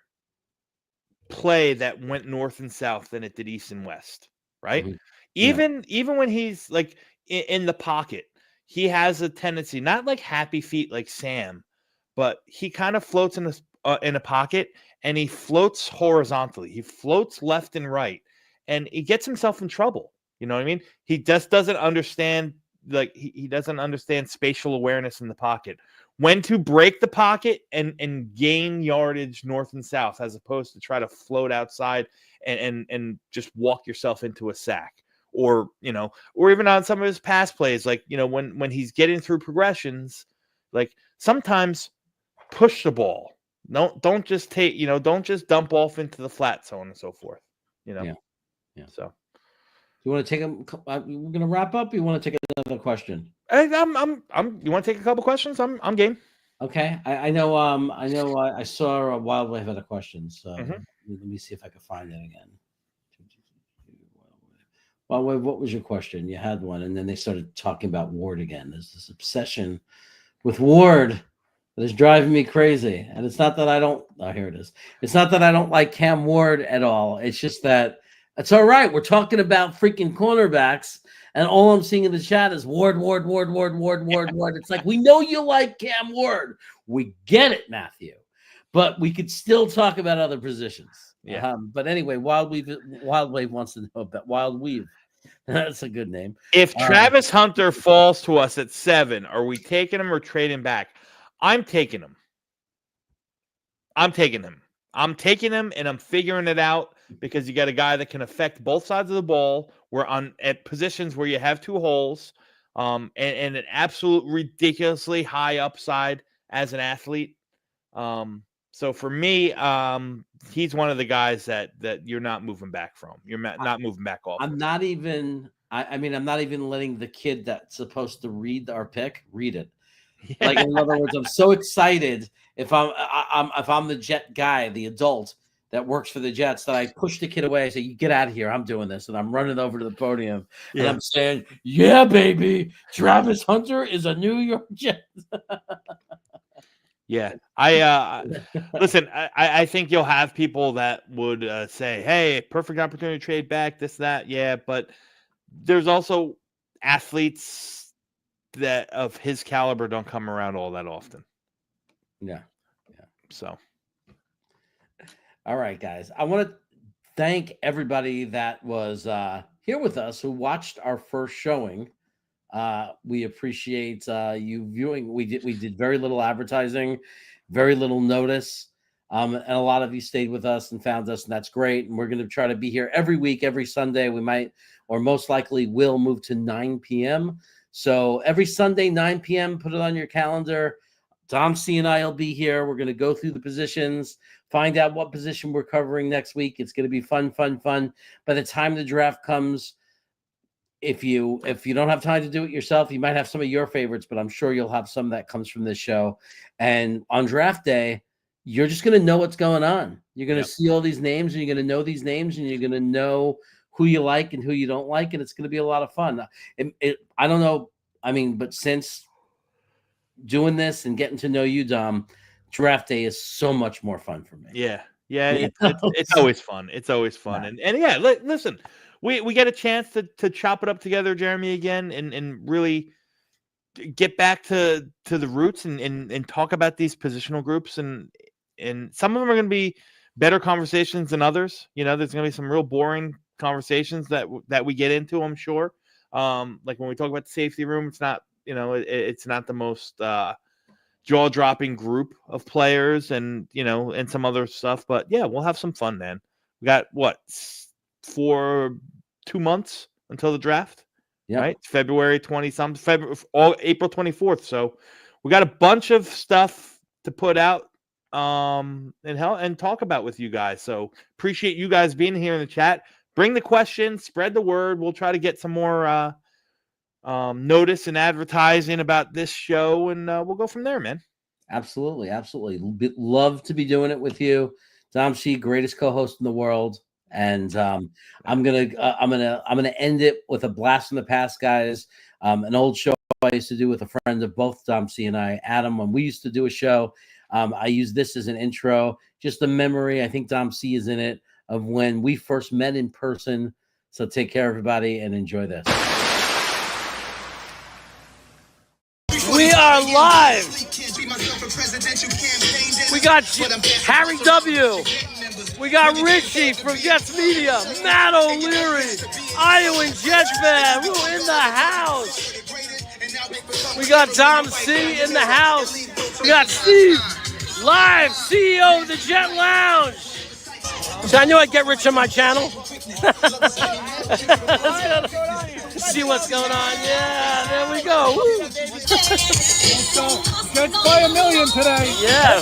play that went north and south than it did east and west, right? Mm-hmm. Even when he's like in the pocket, he has a tendency, not like happy feet like Sam, but he kind of floats in a pocket, and he floats horizontally. He floats left and right, and he gets himself in trouble. You know what I mean? He just doesn't understand, he doesn't understand spatial awareness in the pocket, when to break the pocket and gain yardage north and south, as opposed to try to float outside and just walk yourself into a sack. Or even on some of his pass plays, when he's getting through progressions, sometimes push the ball. Don't just don't just dump off into the flat, so on and so forth. Yeah. So, you want to take we're going to wrap up. You want to take another question? You want to take a couple questions? I'm game. Okay. I know. I saw Wildwave had a question, so let me see if I can find it again. Wildwave, what was your question? You had one, and then they started talking about Ward again. There's this obsession with Ward that is driving me crazy, and it's not that I don't. Oh, here it is. It's not that I don't like Cam Ward at all. It's just that it's all right. We're talking about freaking cornerbacks, and all I'm seeing in the chat is Ward. It's like, we know you like Cam Ward. We get it, Matthew, but we could still talk about other positions. Yeah. But anyway, Wildwave wants to know about Wildweave. That's a good name. If Travis Hunter falls to us at 7, are we taking him or trading back? I'm taking him. I'm taking him, and I'm figuring it out, because you got a guy that can affect both sides of the ball. We're at positions where you have 2 holes, and an absolute ridiculously high upside as an athlete. So for me, he's one of the guys that you're not moving back from. You're not moving back off. I'm not even letting the kid that's supposed to read our pick read it. Yeah. Like, in other words, I'm so excited if I'm the Jet guy, the adult, that works for the Jets that I push the kid away. I say, "You get out of here. I'm doing this." And I'm running over to the podium and I'm saying, "Yeah, baby, Travis Hunter is a New York Jet." Yeah, listen. I think you'll have people that would say, "Hey, perfect opportunity to trade back, this, that." Yeah, but there's also athletes that of his caliber don't come around all that often. Yeah. So, all right, guys. I want to thank everybody that was here with us who watched our first showing. We appreciate you viewing. We did very little advertising, very little notice, and a lot of you stayed with us and found us, and that's great. And we're going to try to be here every week, every Sunday. We might, or most likely will, move to 9 p.m. So every Sunday, 9 p.m., put it on your calendar. Dom C and I will be here. We're going to go through the positions, find out what position we're covering next week. It's going to be fun. By the time the draft comes, if you don't have time to do it yourself, you might have some of your favorites, but I'm sure you'll have some that comes from this show. And on draft day, you're just going to know what's going on. You're going to see all these names, and you're going to know these names, and you're going to know who you like and who you don't like, and it's going to be a lot of fun. I don't know. I mean, but since doing this and getting to know you, Dom, draft day is so much more fun for me. Yeah. It's always fun. It's always fun. And yeah, listen, we get a chance to chop it up together, Jeremy, again, and really get back to the roots and talk about these positional groups, and some of them are going to be better conversations than others. You know, there's going to be some real boring conversations that we get into, I'm sure. Like when we talk about the safety room, it's not, you know, it's not the most jaw-dropping group of players, and you know, and some other stuff. But yeah, we'll have some fun, man. We got 2 months until the draft. Right, February 20-something, April 24th. So we got a bunch of stuff to put out and talk about with you guys. So appreciate you guys being here in the chat. Bring the questions, spread the word. We'll try to get some more notice and advertising about this show, and we'll go from there, man. Absolutely. Love to be doing it with you, Dom C, greatest co-host in the world. And I'm gonna end it with a blast from the past, guys. An old show I used to do with a friend of both Dom C and I, Adam, when we used to do a show. I use this as an intro, just a memory. I think Dom C is in it, of when we first met in person. So take care, everybody, and enjoy this. We are live. We got Harry W. We got Richie from Jets Media, Matt O'Leary, Iowa Jets fan, we're in the house. We got Dom C in the house. We got Steve, live, CEO of the Jet Lounge. So I knew I'd get rich on my channel. Let's see what's going on. Yeah, there we go. Let's go. Jets by 1 million today. Yeah.